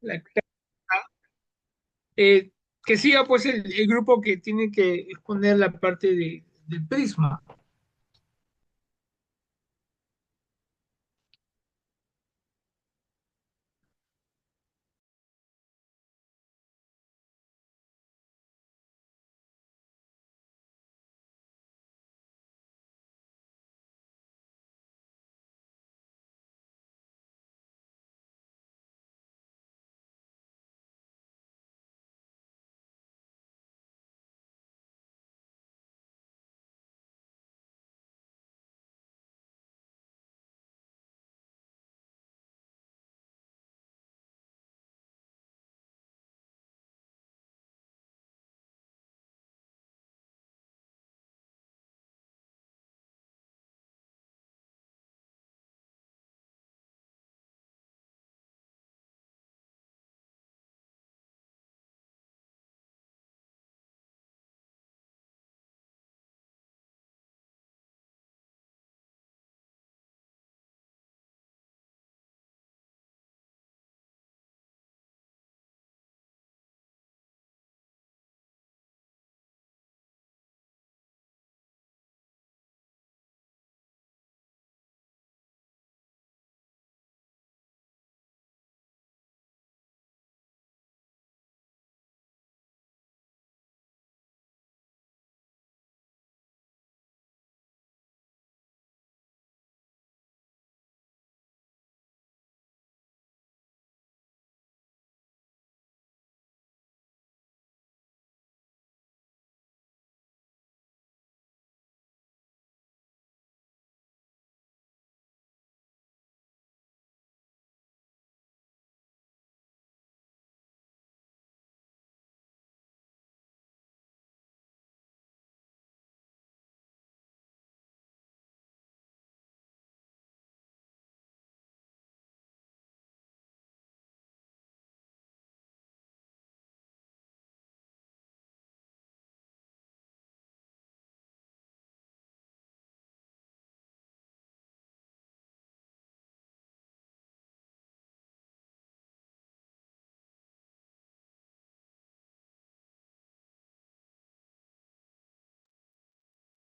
la- que siga pues el grupo que tiene que exponer la parte del prisma.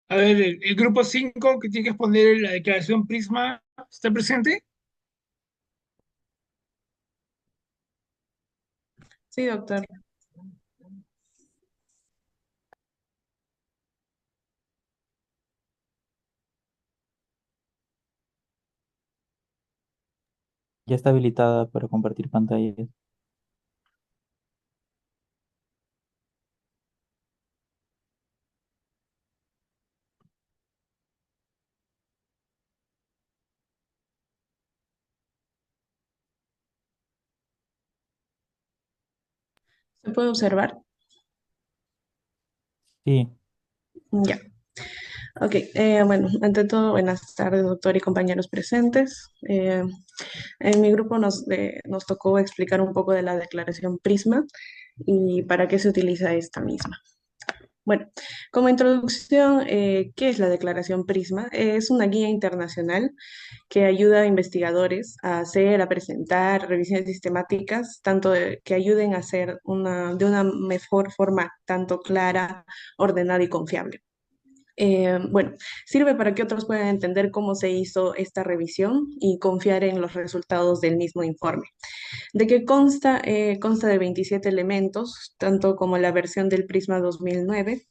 A ver, el grupo 5 que tiene que exponer la declaración prisma, ¿está presente? Sí, doctor. Ya está habilitada para compartir pantallas. ¿Se puede observar? Sí, Ya. Ok, bueno, ante todo, buenas tardes, doctor y compañeros presentes. En mi grupo nos tocó explicar un poco de la declaración Prisma y para qué se utiliza esta misma. Bueno, como introducción, ¿qué es la declaración Prisma? Es una guía internacional que ayuda a investigadores a hacer, a presentar revisiones sistemáticas, tanto que ayuden a hacer de una mejor forma, tanto clara, ordenada y confiable. Bueno, sirve para que otros puedan entender cómo se hizo esta revisión y confiar en los resultados del mismo informe. ¿De qué consta? Consta de 27 elementos, tanto como la versión del Prisma 2009,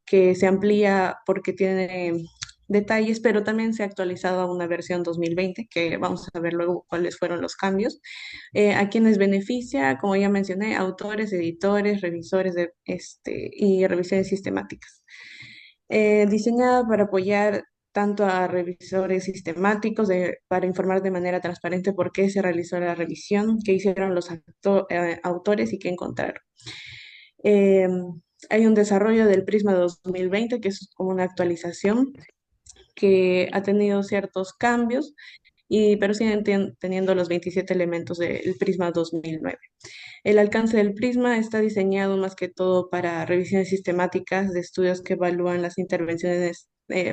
que se amplía porque tiene detalles, pero también se ha actualizado a una versión 2020, que vamos a ver luego cuáles fueron los cambios. A quienes beneficia, como ya mencioné, autores, editores, revisores y revisiones sistemáticas. Diseñada para apoyar tanto a revisores sistemáticos para informar de manera transparente por qué se realizó la revisión, qué hicieron los autores y qué encontraron. Eh, Hay un desarrollo del Prisma 2020, que es como una actualización que ha tenido ciertos cambios, pero siguen teniendo los 27 elementos del Prisma 2009. El alcance del Prisma está diseñado más que todo para revisiones sistemáticas de estudios que evalúan las intervenciones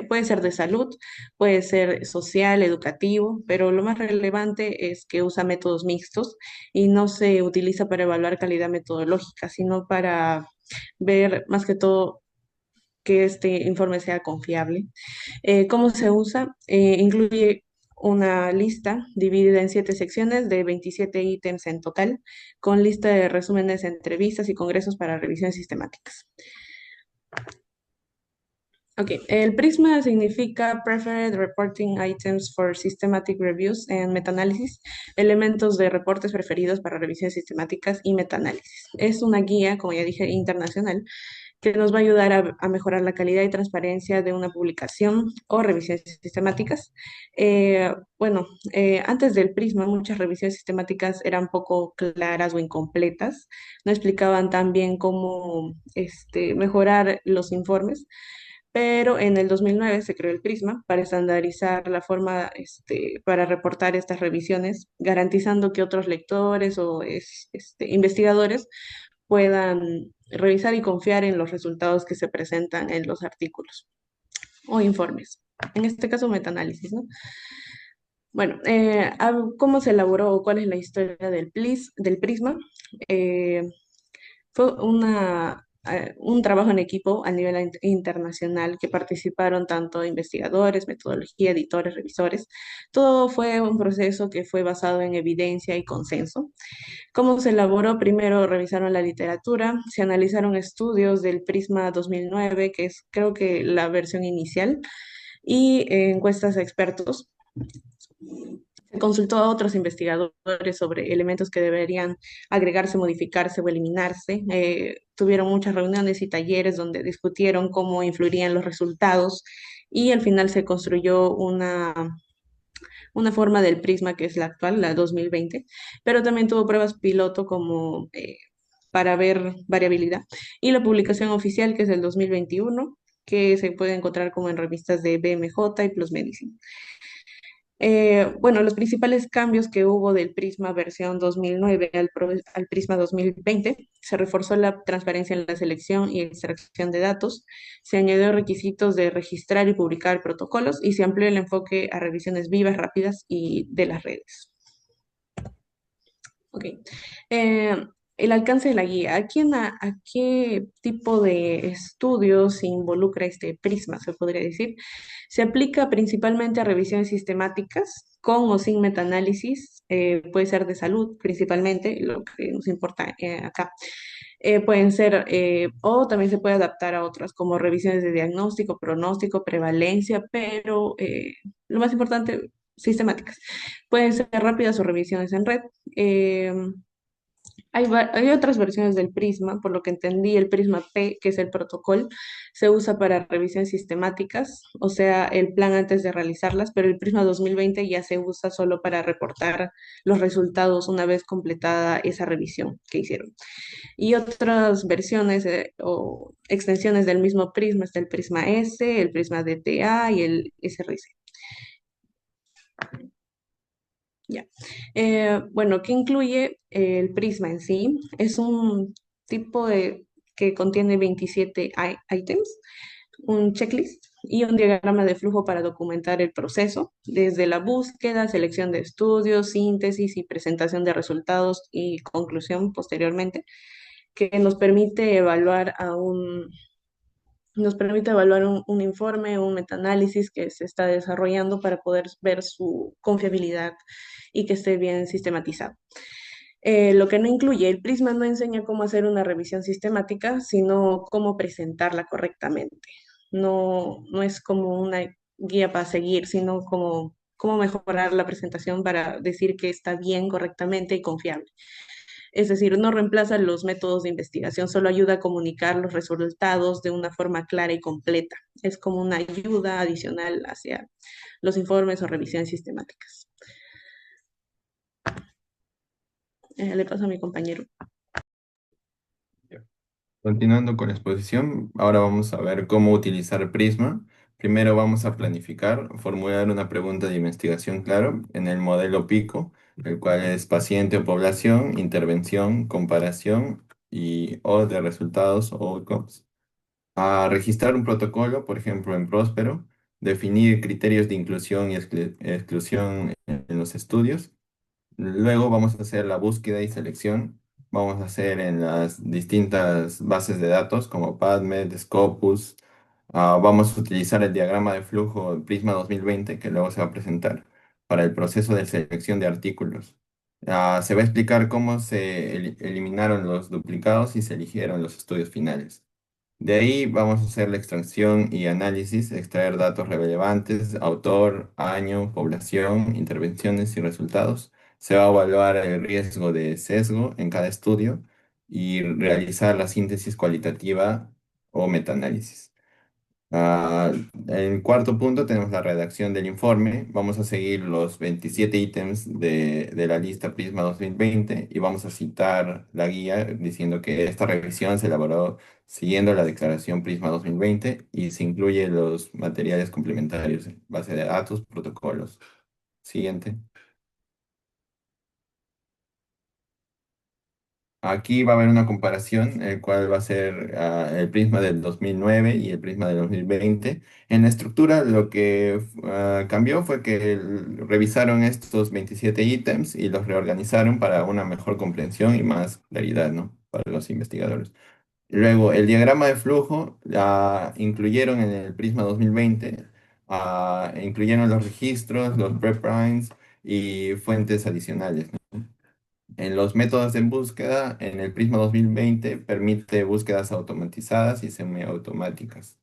puede ser de salud, puede ser social, educativo, pero lo más relevante es que usa métodos mixtos y no se utiliza para evaluar calidad metodológica, sino para ver más que todo que este informe sea confiable. ¿Cómo se usa? Incluye una lista dividida en 7 secciones de 27 ítems en total, con lista de resúmenes, entrevistas y congresos para revisiones sistemáticas. Ok, el PRISMA significa Preferred Reporting Items for Systematic Reviews and Metaanálisis, elementos de reportes preferidos para revisiones sistemáticas y metaanálisis. Es una guía, como ya dije, internacional que nos va a ayudar a mejorar la calidad y transparencia de una publicación o revisiones sistemáticas. Bueno, antes del Prisma, muchas revisiones sistemáticas eran poco claras o incompletas, no explicaban tan bien cómo mejorar los informes, pero en el 2009 se creó el Prisma para estandarizar la forma para reportar estas revisiones, garantizando que otros lectores o investigadores puedan revisar y confiar en los resultados que se presentan en los artículos o informes. En este caso, metaanálisis, ¿no? Bueno, ¿cómo se elaboró o cuál es la historia del Prisma? Eh, Fue un trabajo en equipo a nivel internacional que participaron tanto investigadores, metodología, editores, revisores. Todo fue un proceso que fue basado en evidencia y consenso. ¿Cómo se elaboró? Primero revisaron la literatura, se analizaron estudios del Prisma 2009, que es creo que la versión inicial, y encuestas a expertos. Se consultó a otros investigadores sobre elementos que deberían agregarse, modificarse o eliminarse. Tuvieron muchas reuniones y talleres donde discutieron cómo influirían los resultados y al final se construyó una forma del Prisma que es la actual, la 2020, pero también tuvo pruebas piloto como para ver variabilidad. Y la publicación oficial que es del 2021, que se puede encontrar como en revistas de BMJ y Plus Medicine. Bueno, los principales cambios que hubo del Prisma versión 2009 al Prisma 2020, se reforzó la transparencia en la selección y extracción de datos, se añadió requisitos de registrar y publicar protocolos y se amplió el enfoque a revisiones vivas, rápidas y de las redes. Ok. Eh, el alcance de la guía. ¿A qué tipo de estudios se involucra este prisma, se podría decir? Se aplica principalmente a revisiones sistemáticas con o sin metaanálisis. Puede ser de salud principalmente, lo que nos importa acá. Pueden ser, o también se puede adaptar a otras como revisiones de diagnóstico, pronóstico, prevalencia, pero lo más importante, sistemáticas. Pueden ser rápidas o revisiones en red. Eh, hay otras versiones del Prisma, por lo que entendí, el Prisma P, que es el protocolo, se usa para revisiones sistemáticas, o sea, el plan antes de realizarlas, pero el Prisma 2020 ya se usa solo para reportar los resultados una vez completada esa revisión que hicieron. Y otras versiones o extensiones del mismo Prisma, está el Prisma S, el Prisma DTA y el SRC. Ya. Bueno, ¿qué incluye el Prisma en sí? Es un tipo que contiene 27 ítems, un checklist y un diagrama de flujo para documentar el proceso, desde la búsqueda, selección de estudios, síntesis y presentación de resultados y conclusión posteriormente, que nos permite evaluar un informe, un metaanálisis que se está desarrollando para poder ver su confiabilidad y que esté bien sistematizado. Lo que no incluye, el Prisma no enseña cómo hacer una revisión sistemática, sino cómo presentarla correctamente. No es como una guía para seguir, sino como cómo mejorar la presentación para decir que está bien, correctamente y confiable. Es decir, no reemplaza los métodos de investigación, solo ayuda a comunicar los resultados de una forma clara y completa. Es como una ayuda adicional hacia los informes o revisiones sistemáticas. Le paso a mi compañero. Continuando con la exposición, ahora vamos a ver cómo utilizar Prisma. Primero vamos a planificar, formular una pregunta de investigación, claro, en el modelo PICO, el cual es paciente o población, intervención, comparación y o de resultados o outcomes. A registrar un protocolo, por ejemplo, en Próspero, definir criterios de inclusión y exclusión en los estudios. Luego vamos a hacer la búsqueda y selección. Vamos a hacer en las distintas bases de datos como PubMed, Scopus. Vamos a utilizar el diagrama de flujo Prisma 2020 que luego se va a presentar para el proceso de selección de artículos. Se va a explicar cómo se eliminaron los duplicados y se eligieron los estudios finales. De ahí vamos a hacer la extracción y análisis, extraer datos relevantes, autor, año, población, intervenciones y resultados. Se va a evaluar el riesgo de sesgo en cada estudio y realizar la síntesis cualitativa o metaanálisis. En cuarto punto tenemos la redacción del informe. Vamos a seguir los 27 ítems de la lista Prisma 2020 y vamos a citar la guía diciendo que esta revisión se elaboró siguiendo la declaración Prisma 2020 y se incluye los materiales complementarios, base de datos, protocolos. Siguiente. Aquí va a haber una comparación, el cual va a ser el prisma del 2009 y el prisma del 2020. En la estructura lo que cambió fue que revisaron estos 27 ítems y los reorganizaron para una mejor comprensión y más claridad, ¿no? Para los investigadores. Luego, el diagrama de flujo incluyeron en el prisma 2020, incluyeron los registros, los preprints y fuentes adicionales, ¿no? En los métodos de búsqueda, en el Prisma 2020 permite búsquedas automatizadas y semiautomáticas.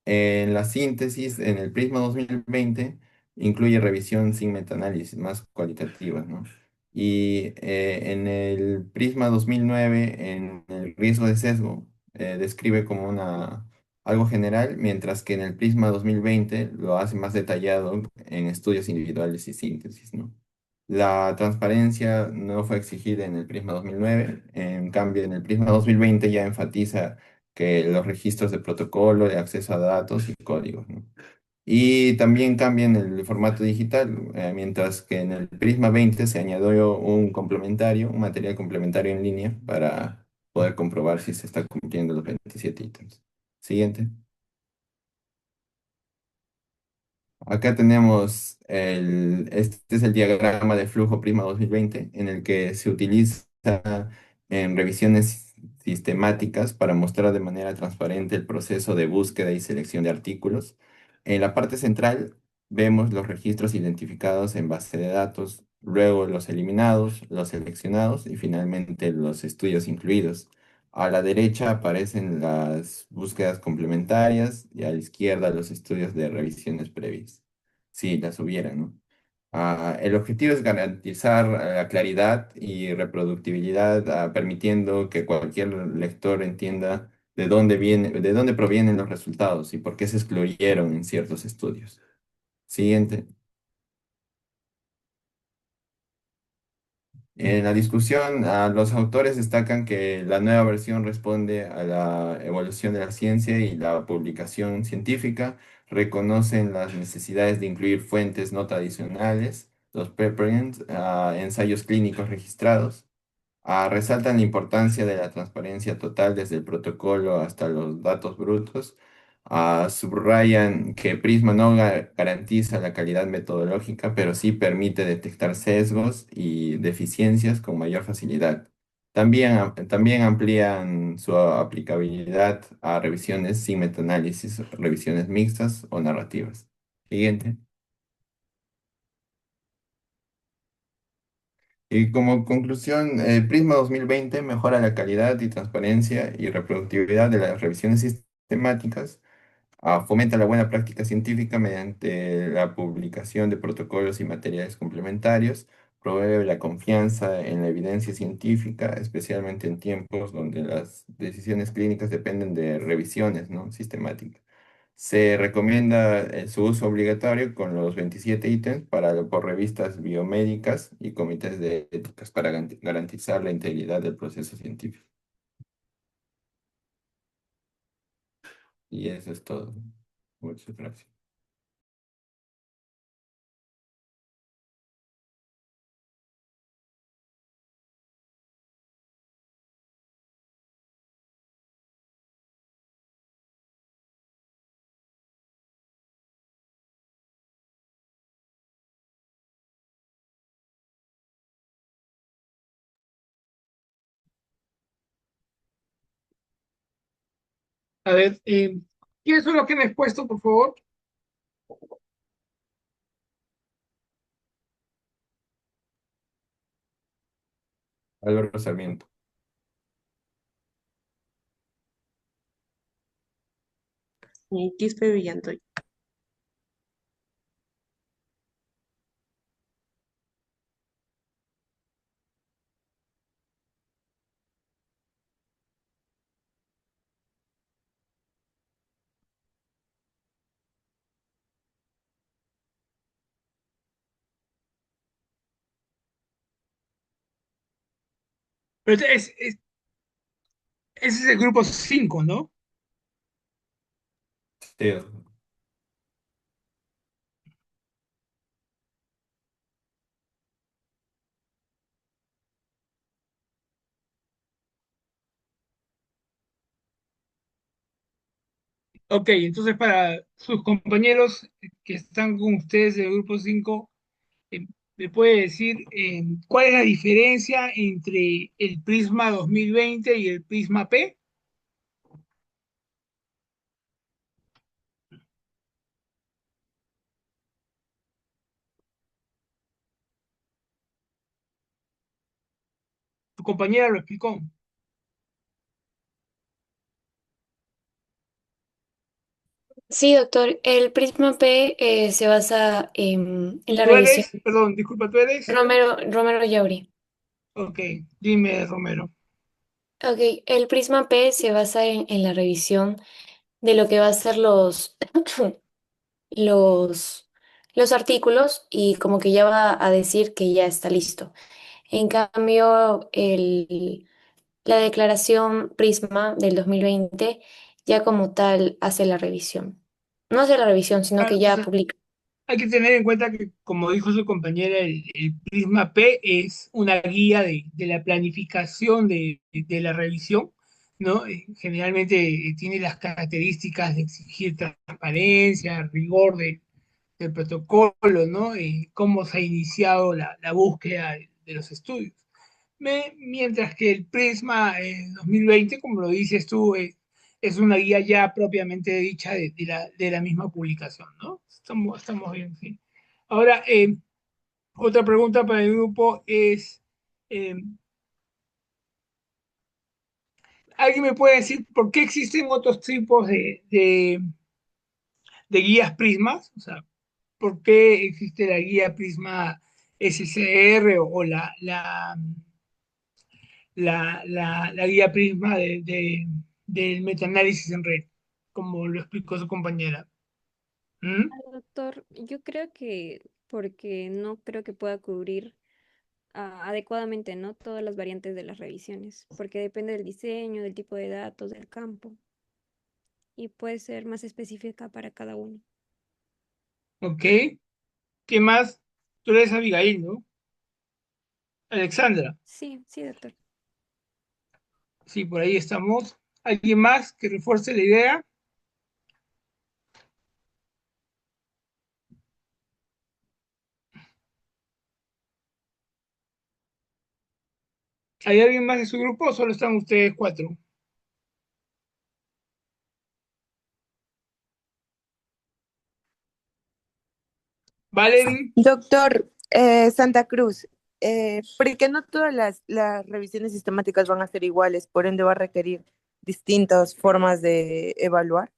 En la síntesis, en el Prisma 2020 incluye revisión sin metaanálisis, más cualitativa, ¿no? Y en el Prisma 2009, en el riesgo de sesgo, describe como algo general, mientras que en el Prisma 2020 lo hace más detallado en estudios individuales y síntesis, ¿no? La transparencia no fue exigida en el Prisma 2009, en cambio en el Prisma 2020 ya enfatiza que los registros de protocolo, de acceso a datos y códigos, ¿no? Y también cambian el formato digital, mientras que en el Prisma 20 se añadió un complementario, un material complementario en línea para poder comprobar si se está cumpliendo los 27 ítems. Siguiente. Acá tenemos este es el diagrama de flujo Prisma 2020 en el que se utiliza en revisiones sistemáticas para mostrar de manera transparente el proceso de búsqueda y selección de artículos. En la parte central vemos los registros identificados en base de datos, luego los eliminados, los seleccionados y finalmente los estudios incluidos. A la derecha aparecen las búsquedas complementarias y a la izquierda los estudios de revisiones previas. Sí, las hubiera, ¿no? El objetivo es garantizar la claridad y reproductibilidad, permitiendo que cualquier lector entienda de dónde provienen los resultados y por qué se excluyeron en ciertos estudios. Siguiente. En la discusión, los autores destacan que la nueva versión responde a la evolución de la ciencia y la publicación científica, reconocen las necesidades de incluir fuentes no tradicionales, los preprints, ensayos clínicos registrados. Resaltan la importancia de la transparencia total desde el protocolo hasta los datos brutos. Subrayan que Prisma no garantiza la calidad metodológica, pero sí permite detectar sesgos y deficiencias con mayor facilidad. También amplían su aplicabilidad a revisiones sin metaanálisis, revisiones mixtas o narrativas. Siguiente. Y como conclusión, Prisma 2020 mejora la calidad y transparencia y reproductividad de las revisiones sistemáticas, fomenta la buena práctica científica mediante la publicación de protocolos y materiales complementarios, promueve la confianza en la evidencia científica, especialmente en tiempos donde las decisiones clínicas dependen de revisiones, ¿no? sistemáticas. Se recomienda su uso obligatorio con los 27 ítems por revistas biomédicas y comités de éticas para garantizar la integridad del proceso científico. Y eso es todo. Muchas gracias. A ver, ¿quiénes son los que han expuesto, por favor? Álvaro Sarmiento. Y Quispe Villantoy. Pero ese es el grupo 5, ¿no? Sí. Ok, entonces para sus compañeros que están con ustedes del grupo 5, eh, ¿me puede decir cuál es la diferencia entre el Prisma 2020 y el Prisma P? Tu compañera lo explicó. Sí, doctor. El Prisma P se basa en la Tú revisión. eres, perdón, disculpa, tú eres. Romero Yauri. Ok, dime, Romero. Ok, el Prisma P se basa en la revisión de lo que va a ser los, los artículos y como que ya va a decir que ya está listo. En cambio, la declaración Prisma del 2020 ya como tal hace la revisión. No hace la revisión, sino que Claro, o ya sea, publica. hay que tener en cuenta que, como dijo su compañera, el Prisma P es una guía de la planificación de la revisión, ¿no? Generalmente tiene las características de exigir transparencia, rigor del protocolo, ¿no? Cómo se ha iniciado la búsqueda de los estudios. Mientras que el Prisma 2020, como lo dices tú, es una guía ya propiamente dicha de la misma publicación, ¿no? Estamos bien, sí. Ahora, otra pregunta para el grupo es, eh, ¿alguien me puede decir por qué existen otros tipos de guías Prismas? O sea, ¿por qué existe la guía Prisma SCR o la guía Prisma del metaanálisis en red, como lo explicó su compañera? ¿Mm? Doctor, yo creo que porque no creo que pueda cubrir adecuadamente, ¿no? Todas las variantes de las revisiones, porque depende del diseño, del tipo de datos, del campo, y puede ser más específica para cada uno. ¿Ok? ¿Qué más? Tú eres Abigail, ¿no? Alexandra. Sí, sí, doctor. Sí, por ahí estamos. ¿Alguien más que refuerce la idea? ¿Hay alguien más de su grupo o solo están ustedes cuatro? Valerie, Doctor Santa Cruz, ¿por qué no todas las revisiones sistemáticas van a ser iguales? Por ende va a requerir distintas formas de evaluar.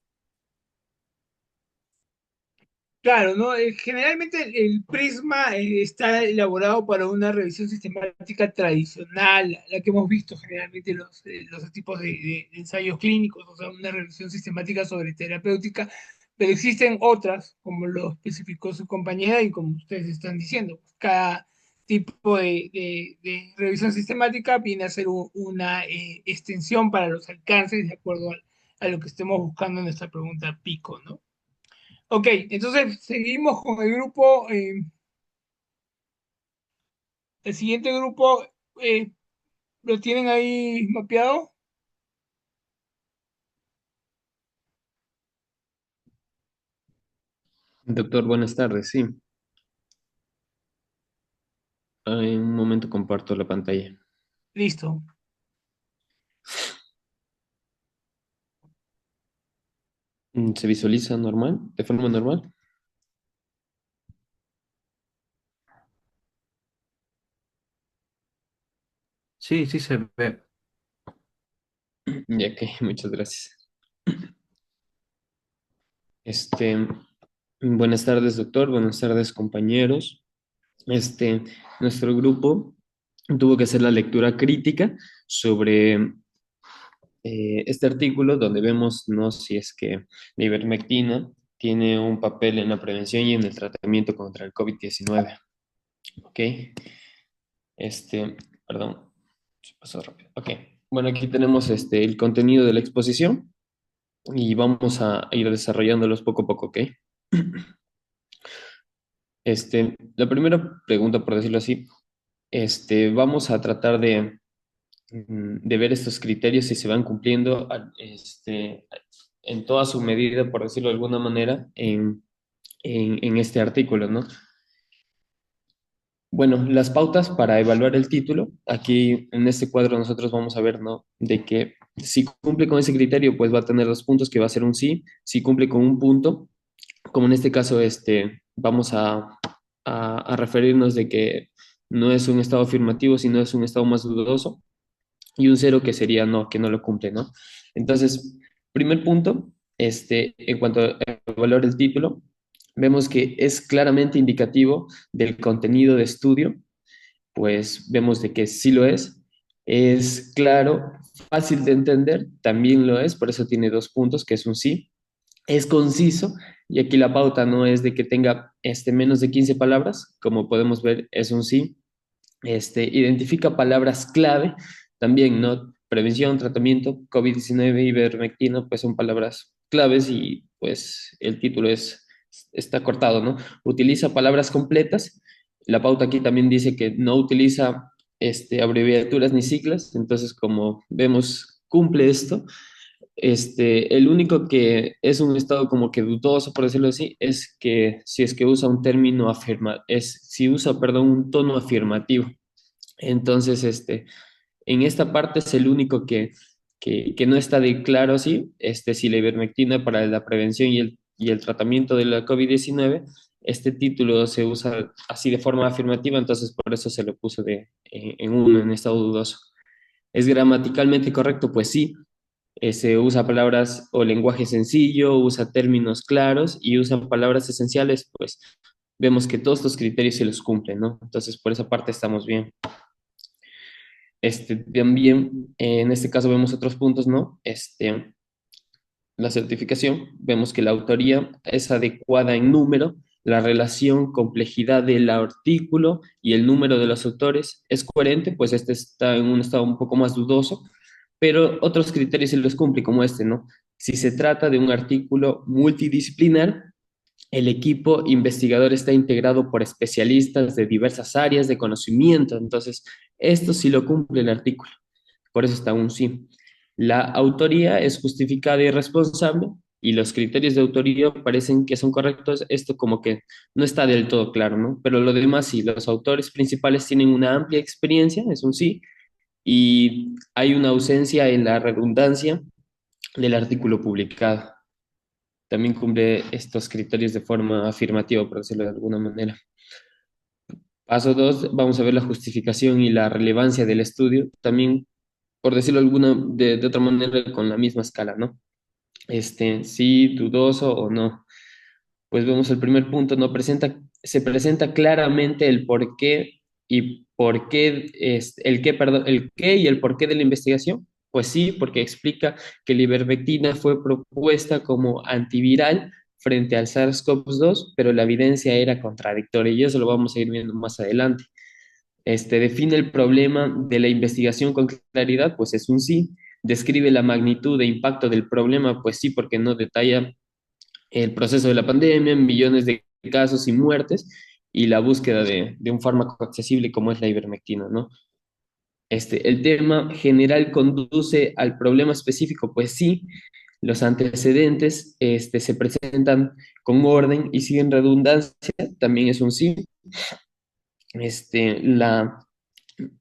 claro, ¿no? Generalmente el Prisma está elaborado para una revisión sistemática tradicional, la que hemos visto generalmente en los tipos de ensayos clínicos, o sea, una revisión sistemática sobre terapéutica, pero existen otras, como lo especificó su compañera y como ustedes están diciendo. Cada tipo de revisión sistemática viene a ser una extensión para los alcances de acuerdo a lo que estemos buscando en nuestra pregunta pico, ¿no? Ok, entonces seguimos con el grupo. El siguiente grupo, eh, ¿lo tienen ahí mapeado? Doctor, buenas tardes. Sí, en un momento comparto la pantalla. Listo. ¿Se visualiza normal, de forma normal? Sí, sí se ve. Ya que, muchas gracias. Este, buenas tardes, doctor. Buenas tardes, compañeros. Este, nuestro grupo tuvo que hacer la lectura crítica sobre este artículo donde vemos, ¿no?, si es que la ivermectina tiene un papel en la prevención y en el tratamiento contra el COVID-19. ¿Ok? Este, perdón, se pasó rápido. Ok. Bueno, aquí tenemos el contenido de la exposición y vamos a ir desarrollándolos poco a poco, ¿ok? La primera pregunta, por decirlo así, vamos a tratar de ver estos criterios si se van cumpliendo en toda su medida, por decirlo de alguna manera, en este artículo, ¿no? Bueno, las pautas para evaluar el título, aquí en este cuadro nosotros vamos a ver, ¿no?, de que si cumple con ese criterio, pues va a tener 2 puntos, que va a ser un sí. Si cumple con 1 punto, como en este caso, vamos a referirnos de que no es un estado afirmativo, sino es un estado más dudoso, y un 0 que sería no, que no lo cumple, ¿no? Entonces, primer punto, en cuanto a evaluar el título, vemos que es claramente indicativo del contenido de estudio, pues vemos de que sí lo es claro, fácil de entender, también lo es, por eso tiene 2 puntos, que es un sí, es conciso, y aquí la pauta no es de que tenga menos de 15 palabras, como podemos ver, es un sí. Identifica palabras clave, también, ¿no? Prevención, tratamiento, COVID-19, ivermectina, pues son palabras claves y pues el título está cortado, ¿no? Utiliza palabras completas. La pauta aquí también dice que no utiliza abreviaturas ni siglas, entonces como vemos, cumple esto. El único que es un estado como que dudoso, por decirlo así, es que si es que usa un término si usa, perdón, un tono afirmativo. Entonces, en esta parte es el único que no está de claro, sí, si la ivermectina para la prevención y el tratamiento de la COVID-19, este título se usa así de forma afirmativa, entonces por eso se lo puso en uno, en estado dudoso. ¿Es gramaticalmente correcto? Pues sí. Se usa palabras o lenguaje sencillo, usa términos claros y usa palabras esenciales, pues vemos que todos estos criterios se los cumplen, ¿no? Entonces, por esa parte estamos bien. También, en este caso vemos otros puntos, ¿no? La certificación, vemos que la autoría es adecuada en número, la relación, complejidad del artículo y el número de los autores es coherente, pues este está en un estado un poco más dudoso, pero otros criterios se los cumple, como ¿no? Si se trata de un artículo multidisciplinar, el equipo investigador está integrado por especialistas de diversas áreas de conocimiento, entonces esto sí lo cumple el artículo, por eso está un sí. La autoría es justificada y responsable, y los criterios de autoría parecen que son correctos, esto como que no está del todo claro, ¿no? Pero lo demás sí, los autores principales tienen una amplia experiencia, es un sí, y hay una ausencia en la redundancia del artículo publicado. También cumple estos criterios de forma afirmativa, por decirlo de alguna manera. Paso 2, vamos a ver la justificación y la relevancia del estudio, también, por decirlo de otra manera, con la misma escala, ¿no? Sí, dudoso o no. Pues vemos el primer punto, ¿no? Se presenta claramente el por qué y por qué, el qué, perdón, el qué y el por qué de la investigación. Pues sí, porque explica que la ivermectina fue propuesta como antiviral frente al SARS-CoV-2, pero la evidencia era contradictoria y eso lo vamos a ir viendo más adelante. Define el problema de la investigación con claridad, pues es un sí. Describe la magnitud e impacto del problema, pues sí, porque no detalla el proceso de la pandemia, millones de casos y muertes, y la búsqueda de un fármaco accesible como es la ivermectina, ¿no? El tema general conduce al problema específico, pues sí, los antecedentes se presentan con orden y siguen redundancia, también es un sí.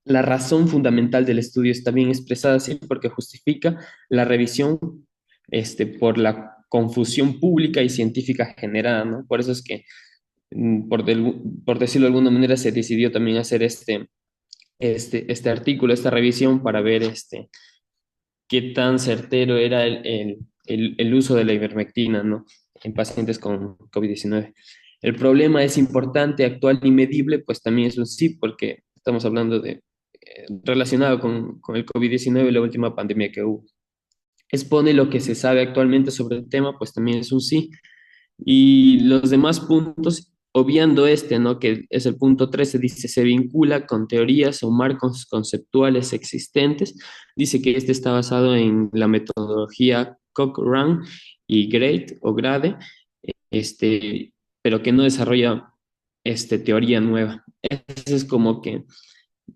La razón fundamental del estudio está bien expresada, sí, porque justifica la revisión por la confusión pública y científica generada, ¿no? Por eso es que, por decirlo de alguna manera, se decidió también hacer este artículo, esta revisión para ver qué tan certero era el uso de la ivermectina, ¿no? En pacientes con COVID-19. El problema es importante, actual y medible, pues también es un sí, porque estamos hablando de relacionado con el COVID-19, la última pandemia que hubo. Expone lo que se sabe actualmente sobre el tema, pues también es un sí. Y los demás puntos, obviando ¿no? Que es el punto 13, dice, se vincula con teorías o marcos conceptuales existentes. Dice que este está basado en la metodología Cochrane y Grade o Grade, pero que no desarrolla teoría nueva. Ese es como que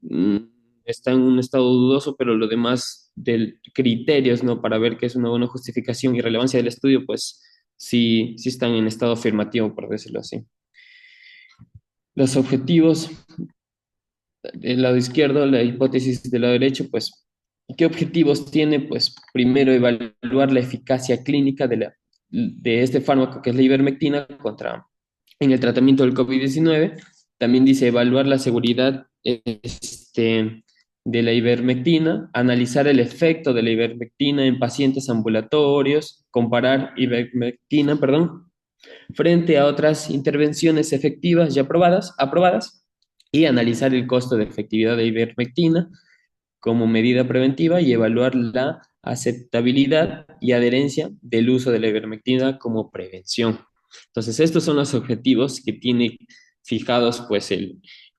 mm, está en un estado dudoso, pero lo demás del criterios, ¿no? Para ver qué es una buena justificación y relevancia del estudio, pues sí están en estado afirmativo, por decirlo así. Los objetivos del lado izquierdo, la hipótesis del lado derecho, pues, ¿qué objetivos tiene? Pues primero evaluar la eficacia clínica de este fármaco que es la ivermectina en el tratamiento del COVID-19. También dice evaluar la seguridad de la ivermectina, analizar el efecto de la ivermectina en pacientes ambulatorios, comparar ivermectina, frente a otras intervenciones efectivas ya aprobadas y analizar el costo de efectividad de ivermectina como medida preventiva y evaluar la aceptabilidad y adherencia del uso de la ivermectina como prevención. Entonces, estos son los objetivos que tiene fijados pues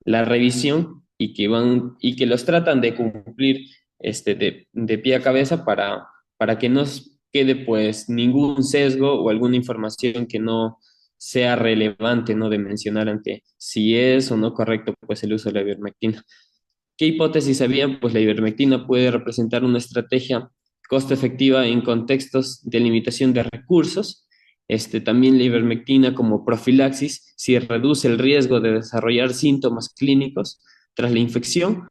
la revisión y que los tratan de cumplir de pie a cabeza para que no quede pues ningún sesgo o alguna información que no sea relevante, ¿no? De mencionar ante si es o no correcto pues el uso de la ivermectina. ¿Qué hipótesis había? Pues la ivermectina puede representar una estrategia costo efectiva en contextos de limitación de recursos. También la ivermectina como profilaxis, si reduce el riesgo de desarrollar síntomas clínicos tras la infección.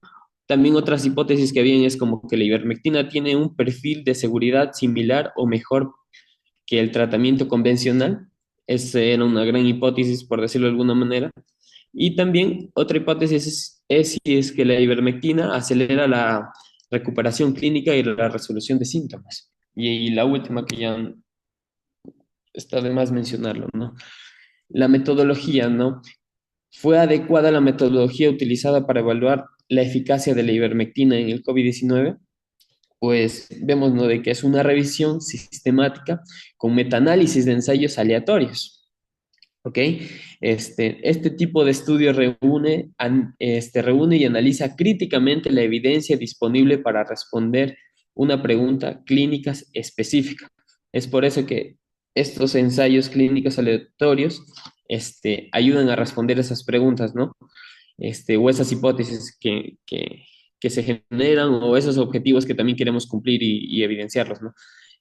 También otras hipótesis que habían es como que la ivermectina tiene un perfil de seguridad similar o mejor que el tratamiento convencional. Esa era una gran hipótesis, por decirlo de alguna manera. Y también otra hipótesis es si es que la ivermectina acelera la recuperación clínica y la resolución de síntomas. Y la última que ya está de más mencionarlo, ¿no? La metodología, ¿no? ¿Fue adecuada la metodología utilizada para evaluar la eficacia de la ivermectina en el COVID-19? Pues vemos, ¿no? De que es una revisión sistemática con metaanálisis de ensayos aleatorios. ¿Ok? Este tipo de estudio reúne y analiza críticamente la evidencia disponible para responder una pregunta clínica específica. Es por eso que estos ensayos clínicos aleatorios ayudan a responder esas preguntas, ¿no? O esas hipótesis que se generan o esos objetivos que también queremos cumplir y evidenciarlos, ¿no?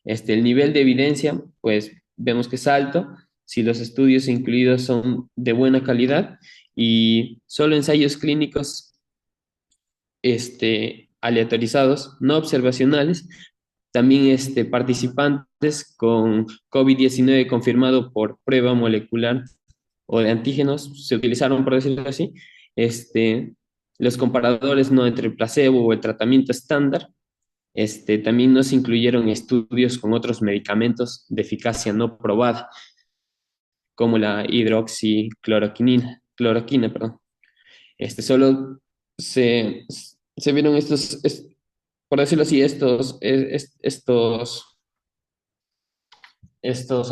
El nivel de evidencia, pues vemos que es alto si los estudios incluidos son de buena calidad y solo ensayos clínicos aleatorizados, no observacionales, también participantes con COVID-19 confirmado por prueba molecular o de antígenos se utilizaron, por decirlo así, los comparadores no entre el placebo o el tratamiento estándar. También no se incluyeron estudios con otros medicamentos de eficacia no probada, como la cloroquina, perdón. Solo se vieron por decirlo así, estos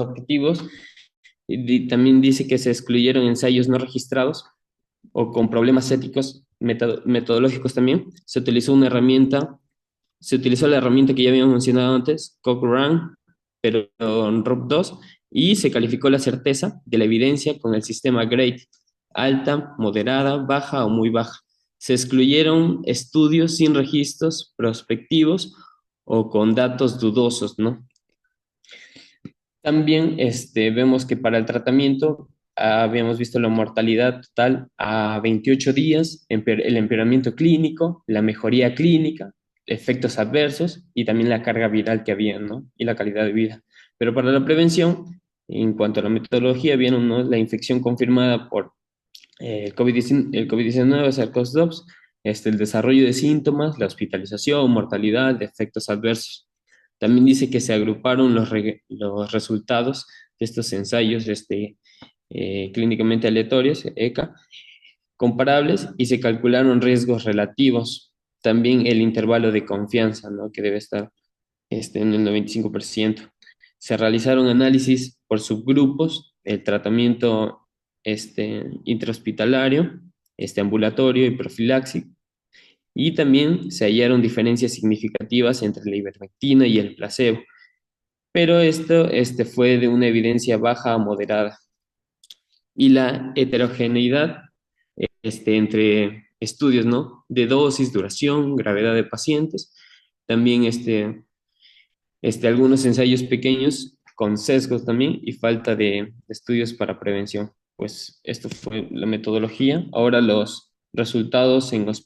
objetivos. Y también dice que se excluyeron ensayos no registrados o con problemas éticos metodológicos también. Se utilizó la herramienta que ya habíamos mencionado antes, Cochrane, pero en RUP2, y se calificó la certeza de la evidencia con el sistema GRADE, alta, moderada, baja o muy baja. Se excluyeron estudios sin registros prospectivos o con datos dudosos, ¿no? También vemos que para el tratamiento habíamos visto la mortalidad total a 28 días, el empeoramiento clínico, la mejoría clínica, efectos adversos y también la carga viral que había, ¿no? Y la calidad de vida. Pero para la prevención, en cuanto a la metodología, vieron, ¿no?, la infección confirmada por el COVID-19, SARS-CoV-2, el desarrollo de síntomas, la hospitalización, mortalidad, efectos adversos. También dice que se agruparon los resultados de estos ensayos clínicamente aleatorios, ECA, comparables, y se calcularon riesgos relativos. También el intervalo de confianza, ¿no?, que debe estar en el 95%. Se realizaron análisis por subgrupos, el tratamiento intrahospitalario, ambulatorio y profiláctico, y también se hallaron diferencias significativas entre la ivermectina y el placebo, pero esto fue de una evidencia baja a moderada. Y la heterogeneidad entre estudios, ¿no?, de dosis, duración, gravedad de pacientes, también algunos ensayos pequeños con sesgos también y falta de estudios para prevención. Pues esto fue la metodología. Ahora los resultados en los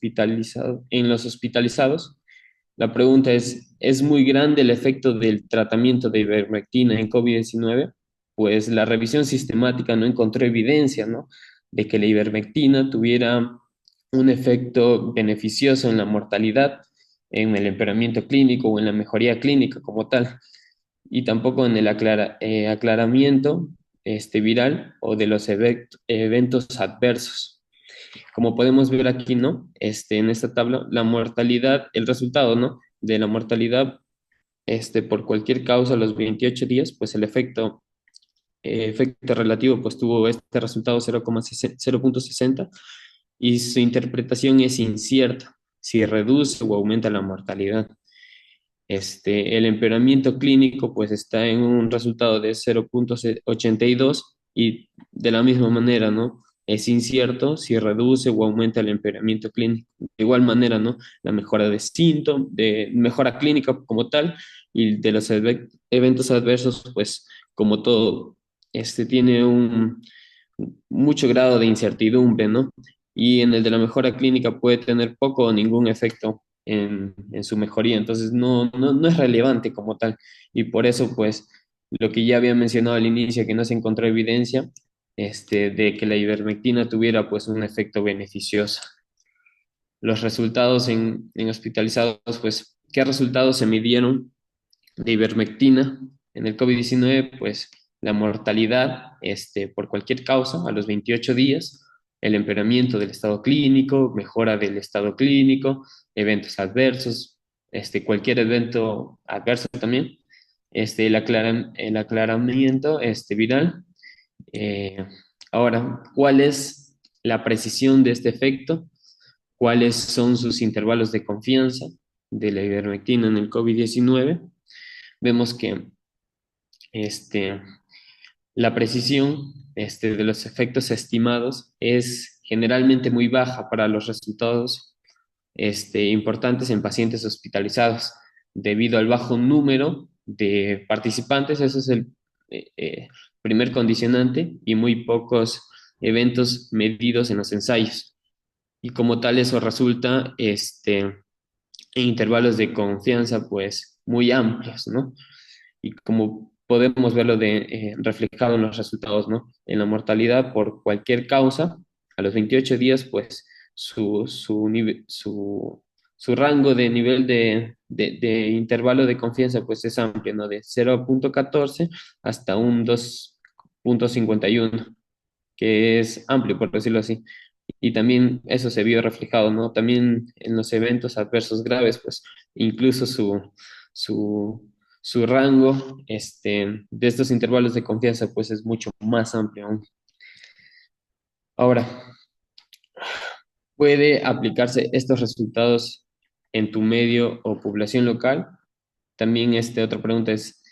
hospitalizados. La pregunta ¿es muy grande el efecto del tratamiento de ivermectina en COVID-19? Pues la revisión sistemática no encontró evidencia, ¿no?, de que la ivermectina tuviera un efecto beneficioso en la mortalidad, en el empeoramiento clínico o en la mejoría clínica como tal, y tampoco en el aclaramiento viral o de los eventos adversos. Como podemos ver aquí, ¿no?, en esta tabla, la mortalidad, el resultado, ¿no?, de la mortalidad por cualquier causa a los 28 días, pues el efecto relativo pues tuvo este resultado 0,60 y su interpretación es incierta, si reduce o aumenta la mortalidad. El empeoramiento clínico pues está en un resultado de 0,82 y de la misma manera, ¿no?, es incierto si reduce o aumenta el empeoramiento clínico. De igual manera, ¿no?, la mejora de síntomas, de mejora clínica como tal, y de los eventos adversos, pues como todo, tiene mucho grado de incertidumbre, ¿no? Y en el de la mejora clínica puede tener poco o ningún efecto en su mejoría, entonces no es relevante como tal. Y por eso, pues, lo que ya había mencionado al inicio, que no se encontró evidencia de que la ivermectina tuviera pues un efecto beneficioso. Los resultados en hospitalizados, pues, ¿qué resultados se midieron de ivermectina en el COVID-19? Pues la mortalidad por cualquier causa a los 28 días, el empeoramiento del estado clínico, mejora del estado clínico, eventos adversos, cualquier evento adverso también, el aclaramiento viral. Eh, Ahora, ¿cuál es la precisión de este efecto? ¿Cuáles son sus intervalos de confianza de la ivermectina en el COVID-19? Vemos que la precisión de los efectos estimados es generalmente muy baja para los resultados importantes en pacientes hospitalizados, debido al bajo número de participantes. Ese es el primer condicionante, y muy pocos eventos medidos en los ensayos. Y como tal, eso resulta en intervalos de confianza pues muy amplios, ¿no? Y como podemos verlo reflejado en los resultados, ¿no? En la mortalidad por cualquier causa, a los 28 días, pues su rango de nivel de intervalo de confianza pues es amplio, ¿no? De 0,14 hasta un 2,51, que es amplio, por decirlo así. Y también eso se vio reflejado, ¿no? También en los eventos adversos graves, pues incluso su, su rango de estos intervalos de confianza, pues es mucho más amplio aún. Ahora, ¿puede aplicarse estos resultados en tu medio o población local? También otra pregunta es,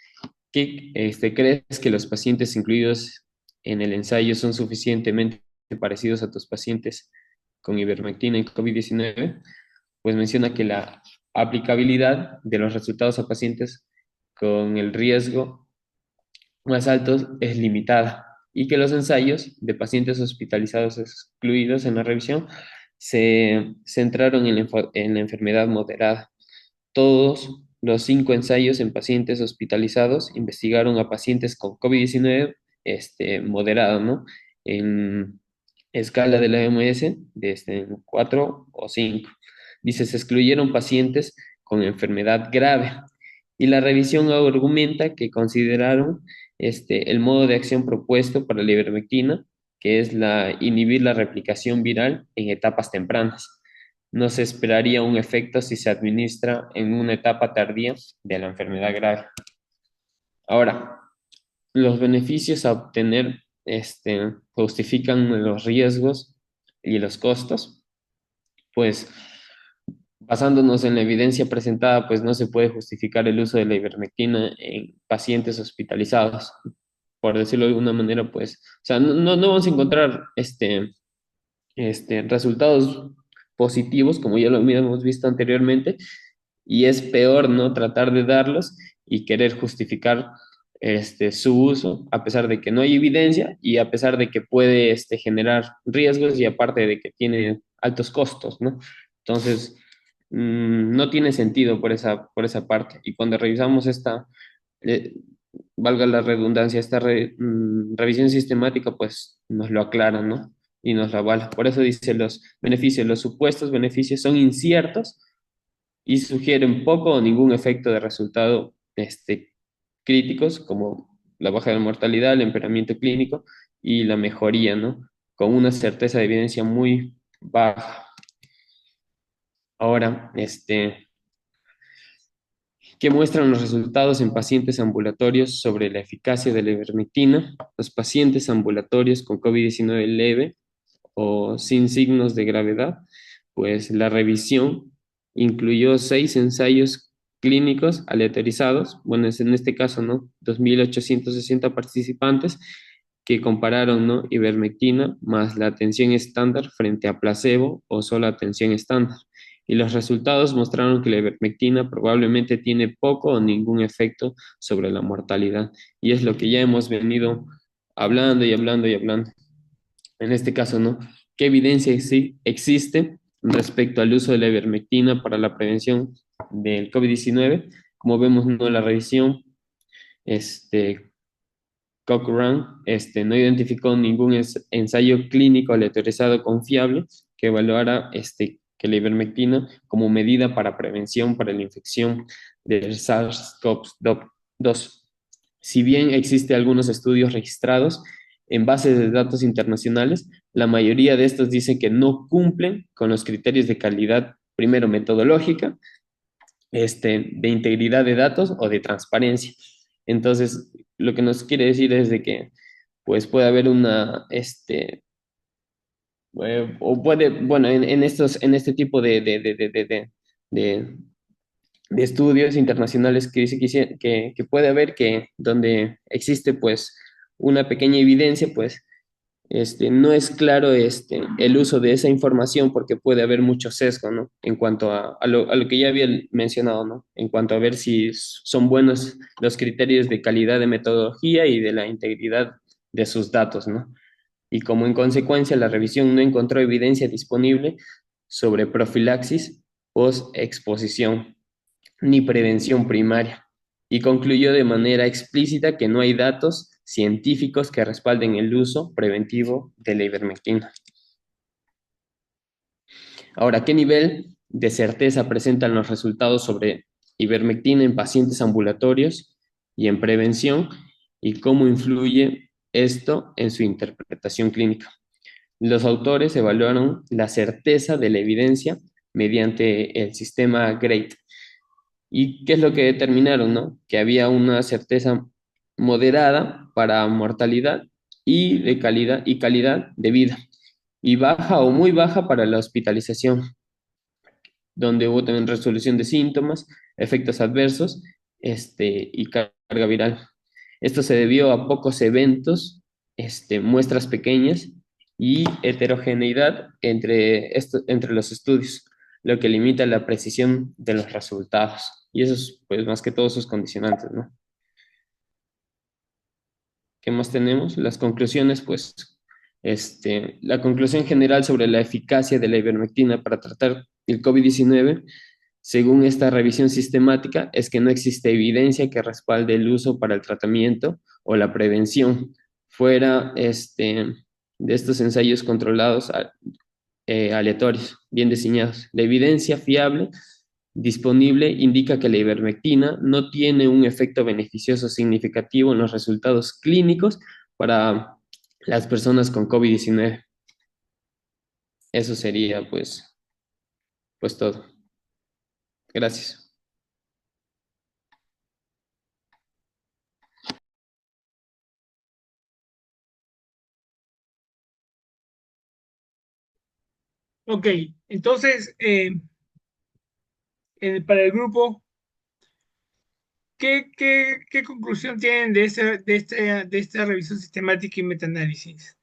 ¿crees que los pacientes incluidos en el ensayo son suficientemente parecidos a tus pacientes con ivermectina y COVID-19? Pues menciona que la aplicabilidad de los resultados a pacientes con el riesgo más alto es limitada, y que los ensayos de pacientes hospitalizados excluidos en la revisión se centraron en la enfermedad moderada. Todos los 5 ensayos en pacientes hospitalizados investigaron a pacientes con COVID-19 moderado, ¿no? En escala de la OMS de 4 o 5. Dice, se excluyeron pacientes con enfermedad grave. Y la revisión argumenta que consideraron el modo de acción propuesto para la ivermectina, que es inhibir la replicación viral en etapas tempranas. No se esperaría un efecto si se administra en una etapa tardía de la enfermedad grave. Ahora, los beneficios a obtener justifican los riesgos y los costos. Pues basándonos en la evidencia presentada, pues no se puede justificar el uso de la ivermectina en pacientes hospitalizados. Por decirlo de alguna manera, pues, o sea, no vamos a encontrar resultados positivos, como ya lo habíamos visto anteriormente, y es peor no tratar de darlos y querer justificar su uso, a pesar de que no hay evidencia y a pesar de que puede generar riesgos y aparte de que tiene altos costos, ¿no? Entonces, no tiene sentido por esa parte. Y cuando revisamos eh, valga la redundancia, revisión sistemática, pues nos lo aclara, ¿no? Y nos lo avala. Por eso dice los beneficios, los supuestos beneficios son inciertos y sugieren poco o ningún efecto de resultado críticos, como la baja de la mortalidad, el empeoramiento clínico y la mejoría, ¿no? Con una certeza de evidencia muy baja. Ahora, ¿qué muestran los resultados en pacientes ambulatorios sobre la eficacia de la ivermectina? Los pacientes ambulatorios con COVID-19 leve o sin signos de gravedad, pues la revisión incluyó 6 ensayos clínicos aleatorizados, bueno, es en este caso, ¿no? 2.860 participantes que compararon, ¿no? Ivermectina más la atención estándar frente a placebo o solo atención estándar. Y los resultados mostraron que la ivermectina probablemente tiene poco o ningún efecto sobre la mortalidad. Y es lo que ya hemos venido hablando y hablando y hablando. En este caso, ¿no? ¿Qué evidencia existe respecto al uso de la ivermectina para la prevención del COVID-19? Como vemos, ¿no? La revisión, Cochrane, no identificó ningún ensayo clínico aleatorizado confiable que evaluara que la ivermectina como medida para prevención para la infección del SARS-CoV-2. Si bien existen algunos estudios registrados en bases de datos internacionales, la mayoría de estos dicen que no cumplen con los criterios de calidad, primero metodológica, de integridad de datos o de transparencia. Entonces, lo que nos quiere decir es de que pues puede haber o puede, bueno, en este tipo de estudios internacionales que dice que puede haber que donde existe pues una pequeña evidencia, pues no es claro el uso de esa información porque puede haber mucho sesgo, ¿no? En cuanto a lo que ya había mencionado, ¿no? En cuanto a ver si son buenos los criterios de calidad de metodología y de la integridad de sus datos, ¿no? Y como en consecuencia la revisión no encontró evidencia disponible sobre profilaxis post-exposición ni prevención primaria y concluyó de manera explícita que no hay datos científicos que respalden el uso preventivo de la ivermectina. Ahora, ¿qué nivel de certeza presentan los resultados sobre ivermectina en pacientes ambulatorios y en prevención y cómo influye esto en su interpretación clínica? Los autores evaluaron la certeza de la evidencia mediante el sistema GRADE. ¿Y qué es lo que determinaron, no? Que había una certeza moderada para mortalidad y de calidad de vida, y baja o muy baja para la hospitalización, donde hubo también resolución de síntomas, efectos adversos, y carga viral. Esto se debió a pocos eventos, muestras pequeñas y heterogeneidad entre los estudios, lo que limita la precisión de los resultados. Y eso es, pues, más que todos sus condicionantes, ¿no? ¿Qué más tenemos? Las conclusiones, pues, la conclusión general sobre la eficacia de la ivermectina para tratar el COVID-19 Según esta revisión sistemática, es que no existe evidencia que respalde el uso para el tratamiento o la prevención fuera de estos ensayos controlados aleatorios, bien diseñados. La evidencia fiable disponible indica que la ivermectina no tiene un efecto beneficioso significativo en los resultados clínicos para las personas con COVID-19. Eso sería pues todo. Gracias. Ok, entonces, para el grupo, ¿qué conclusión tienen de esta revisión sistemática y metaanálisis?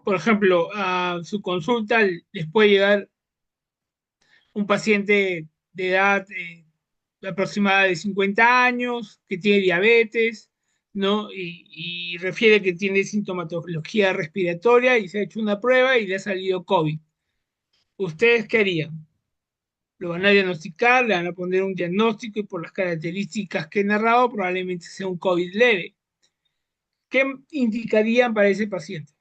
Por ejemplo, a su consulta les puede llegar un paciente de edad aproximada de 50 años, que tiene diabetes, ¿no? Y refiere que tiene sintomatología respiratoria y se ha hecho una prueba y le ha salido COVID. ¿Ustedes qué harían? Lo van a diagnosticar, le van a poner un diagnóstico y por las características que he narrado probablemente sea un COVID leve. ¿Qué indicarían para ese paciente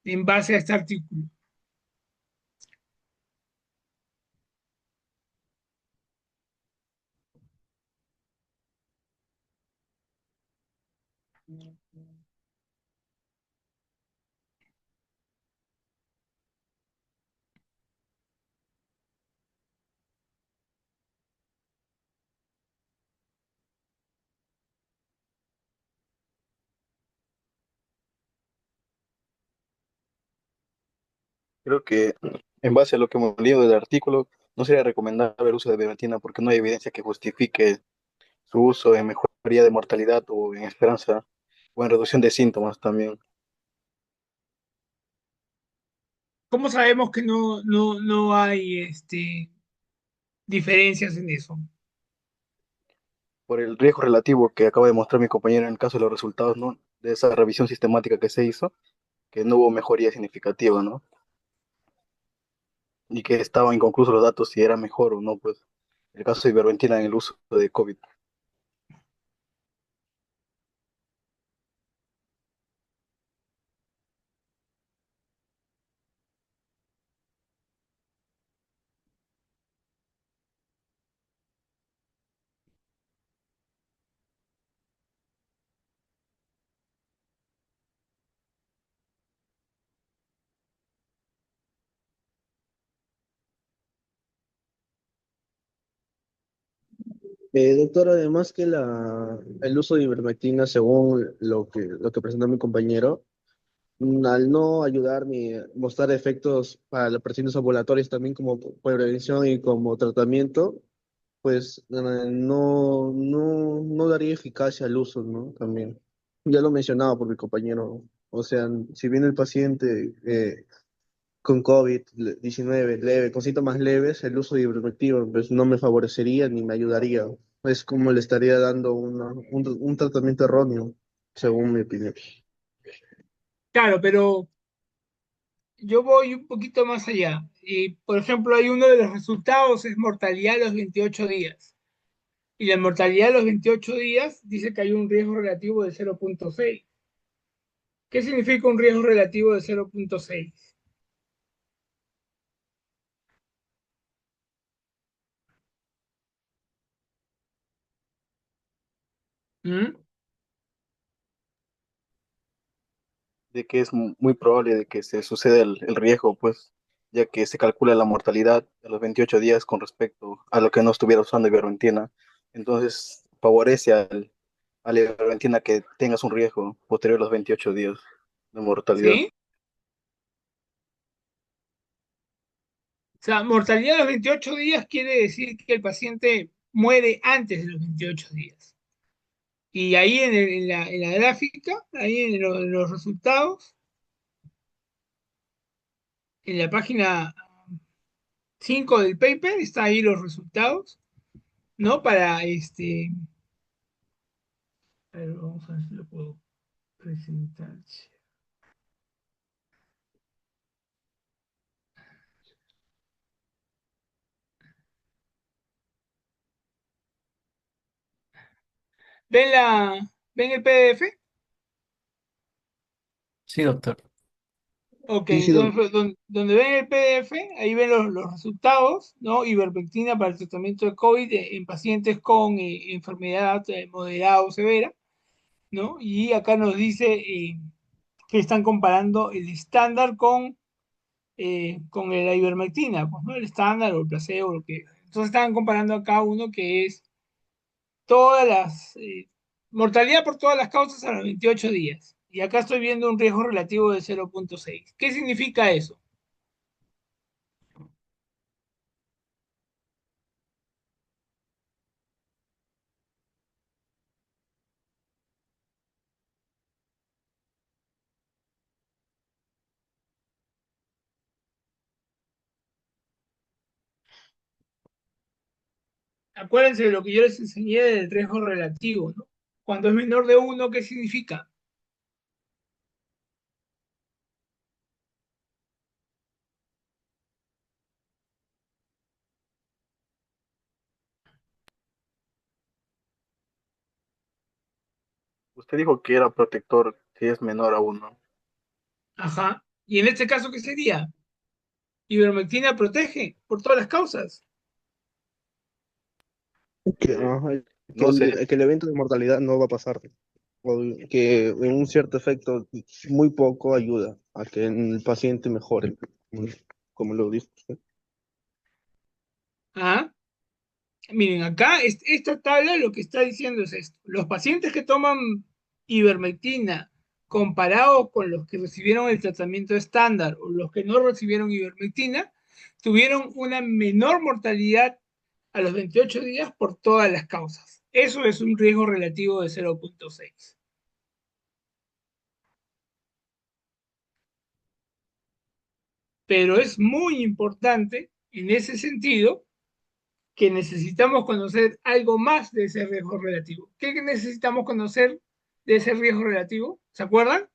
en base a este artículo? Creo que en base a lo que hemos leído del artículo, no sería recomendable el uso de ivermectina porque no hay evidencia que justifique su uso en mejoría de mortalidad o en esperanza o en reducción de síntomas también. ¿Cómo sabemos que no hay diferencias en eso? Por el riesgo relativo que acaba de mostrar mi compañero en el caso de los resultados, ¿no? De esa revisión sistemática que se hizo, que no hubo mejoría significativa, ¿no? Y que estaban inconclusos los datos si era mejor o no, pues, el caso de ivermectina en el uso de COVID. Doctor, además que el uso de ivermectina, según lo que presentó mi compañero, al no ayudar ni mostrar efectos para los pacientes ambulatorios también como prevención y como tratamiento, pues no daría eficacia al uso, ¿no? También. Ya lo mencionaba por mi compañero. O sea, si bien el paciente con COVID-19 leve, con síntomas leves, el uso de ivermectina pues, no me favorecería ni me ayudaría. Es como le estaría dando un tratamiento erróneo, según mi opinión. Claro, pero yo voy un poquito más allá. Por ejemplo, hay uno de los resultados, es mortalidad a los 28 días. Y la mortalidad a los 28 días dice que hay un riesgo relativo de 0,6. ¿Qué significa un riesgo relativo de 0,6? ¿Mm? De que es muy probable de que se suceda el riesgo, pues, ya que se calcula la mortalidad de los 28 días con respecto a lo que no estuviera usando ivermectina. Entonces, favorece a la ivermectina que tengas un riesgo posterior a los 28 días de mortalidad. ¿Sí? O sea, mortalidad a los 28 días quiere decir que el paciente muere antes de los 28 días. Y ahí en la gráfica, ahí en los resultados, en la página 5 del paper, está ahí los resultados, ¿no? Para a ver, vamos a ver si lo puedo presentar. ¿Ven ven el PDF? Sí, doctor. Ok, Sí, sí, entonces donde ven el PDF, ahí ven los resultados, ¿no? Ivermectina para el tratamiento de COVID en pacientes con enfermedad moderada o severa, ¿no? Y acá nos dice que están comparando el estándar con la ivermectina, pues, ¿no? El estándar o el placebo, lo que. Entonces están comparando acá uno que es todas las. Mortalidad por todas las causas a los 28 días. Y acá estoy viendo un riesgo relativo de 0,6. ¿Qué significa eso? Acuérdense de lo que yo les enseñé del riesgo relativo, ¿no? Cuando es menor de uno, ¿qué significa? Usted dijo que era protector si es menor a uno. Ajá. Y en este caso, ¿qué sería? Ivermectina protege por todas las causas. Eh, ajá, no sé, que el evento de mortalidad no va a pasar, o que en un cierto efecto muy poco ayuda a que el paciente mejore, como lo dijo usted. ¿Ah? Miren, acá esta tabla lo que está diciendo es esto. Los pacientes que toman ivermectina comparados con los que recibieron el tratamiento estándar o los que no recibieron ivermectina, tuvieron una menor mortalidad a los 28 días por todas las causas. Eso es un riesgo relativo de 0,6. Pero es muy importante en ese sentido que necesitamos conocer algo más de ese riesgo relativo. ¿Qué necesitamos conocer de ese riesgo relativo? ¿Se acuerdan?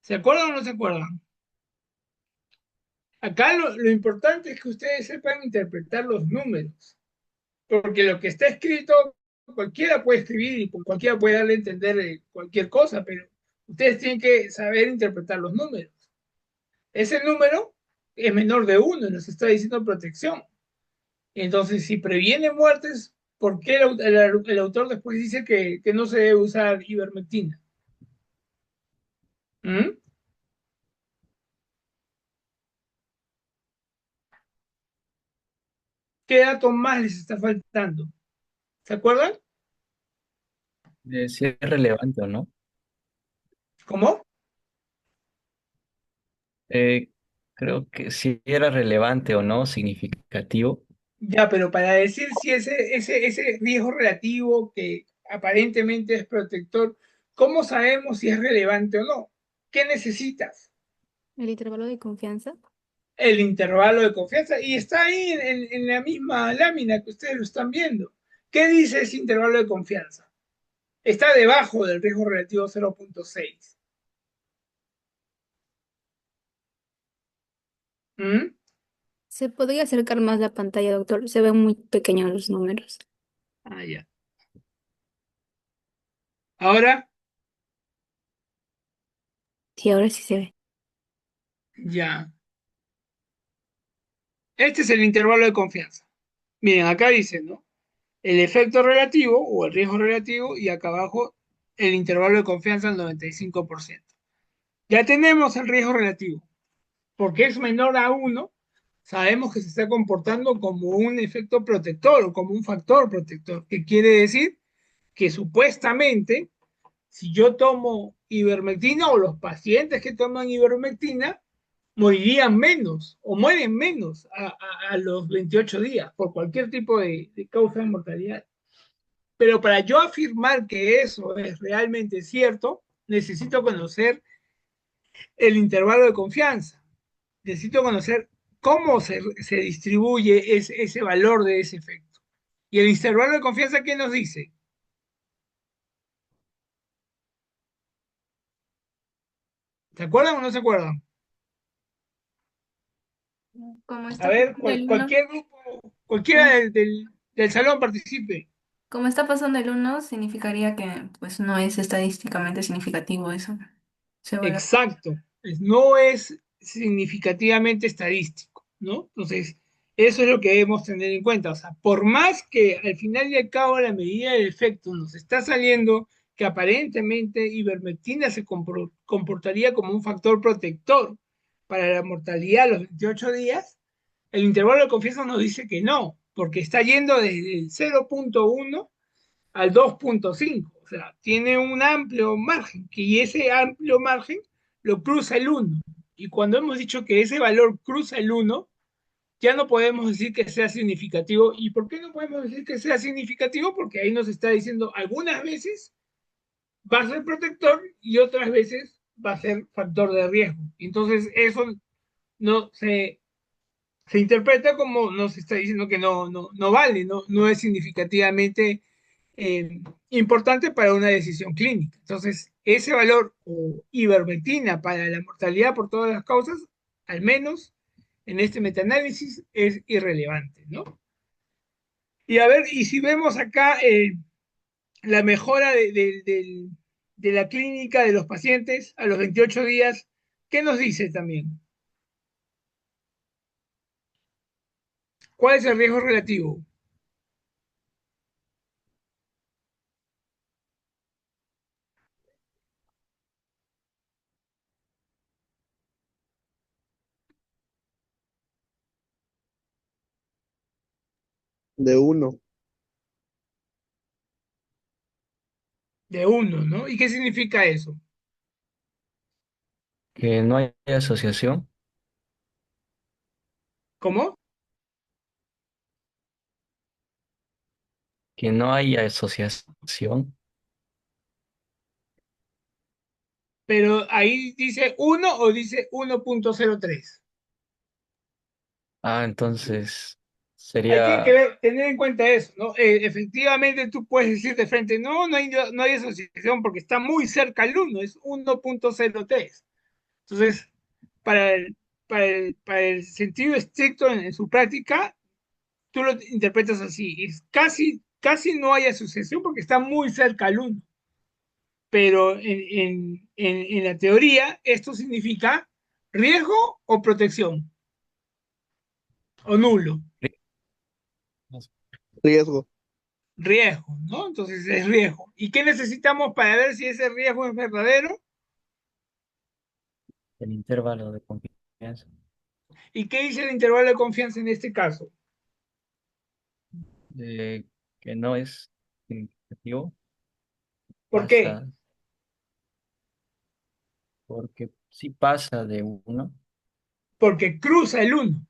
¿Se acuerdan o no se acuerdan? Acá lo importante es que ustedes sepan interpretar los números, porque lo que está escrito, cualquiera puede escribir y cualquiera puede darle a entender cualquier cosa, pero ustedes tienen que saber interpretar los números. Ese número es menor de uno, nos está diciendo protección. Entonces, si previene muertes, ¿por qué el autor después dice que no se debe usar ivermectina? ¿Mm? ¿Qué dato más les está faltando? ¿Se acuerdan? Si es relevante o no. ¿Cómo? Eh, Creo que si era relevante o no, significativo. Ya, pero para decir si ese riesgo relativo que aparentemente es protector, ¿cómo sabemos si es relevante o no? ¿Qué necesitas? El intervalo de confianza. El intervalo de confianza. Y está ahí en la misma lámina que ustedes lo están viendo. ¿Qué dice ese intervalo de confianza? Está debajo del riesgo relativo 0,6. ¿Mm? ¿Se podría acercar más la pantalla, doctor? Se ven muy pequeños los números. Ah, ya. Ahora, Sí, ahora sí se ve. ya. Este es el intervalo de confianza. Miren, acá dice, ¿no? El efecto relativo o el riesgo relativo y acá abajo el intervalo de confianza al 95%. Ya tenemos el riesgo relativo. Porque es menor a uno, sabemos que se está comportando como un efecto protector o como un factor protector, que quiere decir que supuestamente si yo tomo ivermectina o los pacientes que toman ivermectina morirían menos o mueren menos a los 28 días por cualquier tipo de causa de mortalidad. Pero para yo afirmar que eso es realmente cierto, necesito conocer el intervalo de confianza. Necesito conocer cómo se distribuye ese valor de ese efecto. Y el intervalo de confianza, ¿qué nos dice? ¿Se acuerdan o no se acuerdan? Como A está ver, pasando el uno, cualquier grupo, cualquiera como, del salón participe. como está pasando el uno, significaría que pues no es estadísticamente significativo eso. Se vuelve- Exacto, no es significativamente estadístico, ¿no? Entonces, eso es lo que debemos tener en cuenta. O sea, por más que al final y al cabo la medida del efecto nos está saliendo que aparentemente ivermectina se comportaría como un factor protector para la mortalidad a los 28 días, el intervalo de confianza nos dice que no, porque está yendo desde el 0,1 al 2,5. O sea, tiene un amplio margen, y ese amplio margen lo cruza el 1. Y cuando hemos dicho que ese valor cruza el 1, ya no podemos decir que sea significativo. ¿Y por qué no podemos decir que sea significativo? Porque ahí nos está diciendo algunas veces va a ser protector y otras veces va a ser factor de riesgo. Entonces eso no se interpreta como nos está diciendo que no vale, no es significativamente importante para una decisión clínica. Entonces, ese valor o ivermectina para la mortalidad por todas las causas, al menos en este metaanálisis, es irrelevante, ¿no? Y a ver, y si vemos acá la mejora de la clínica de los pacientes a los 28 días, ¿qué nos dice también? ¿Cuál es el riesgo relativo? De uno. De uno, ¿no? ¿Y qué significa eso? Que no hay asociación, ¿Cómo? que no hay asociación. Pero ahí dice uno o dice 1,03. Ah, entonces Hay que sería, tener en cuenta eso, ¿no? Efectivamente, tú puedes decir de frente, no hay asociación porque está muy cerca al uno, es 1,03. Entonces, para el sentido estricto en su práctica, tú lo interpretas así, es casi no hay asociación porque está muy cerca al uno. Pero en la teoría, esto significa riesgo o protección, o nulo. Riesgo. Riesgo, ¿no? Entonces es riesgo. ¿Y qué necesitamos para ver si ese riesgo es verdadero? el intervalo de confianza, ¿Y qué dice el intervalo de confianza en este caso? que no es significativo, ¿Por qué? pasa, porque si pasa de uno, Porque cruza el uno.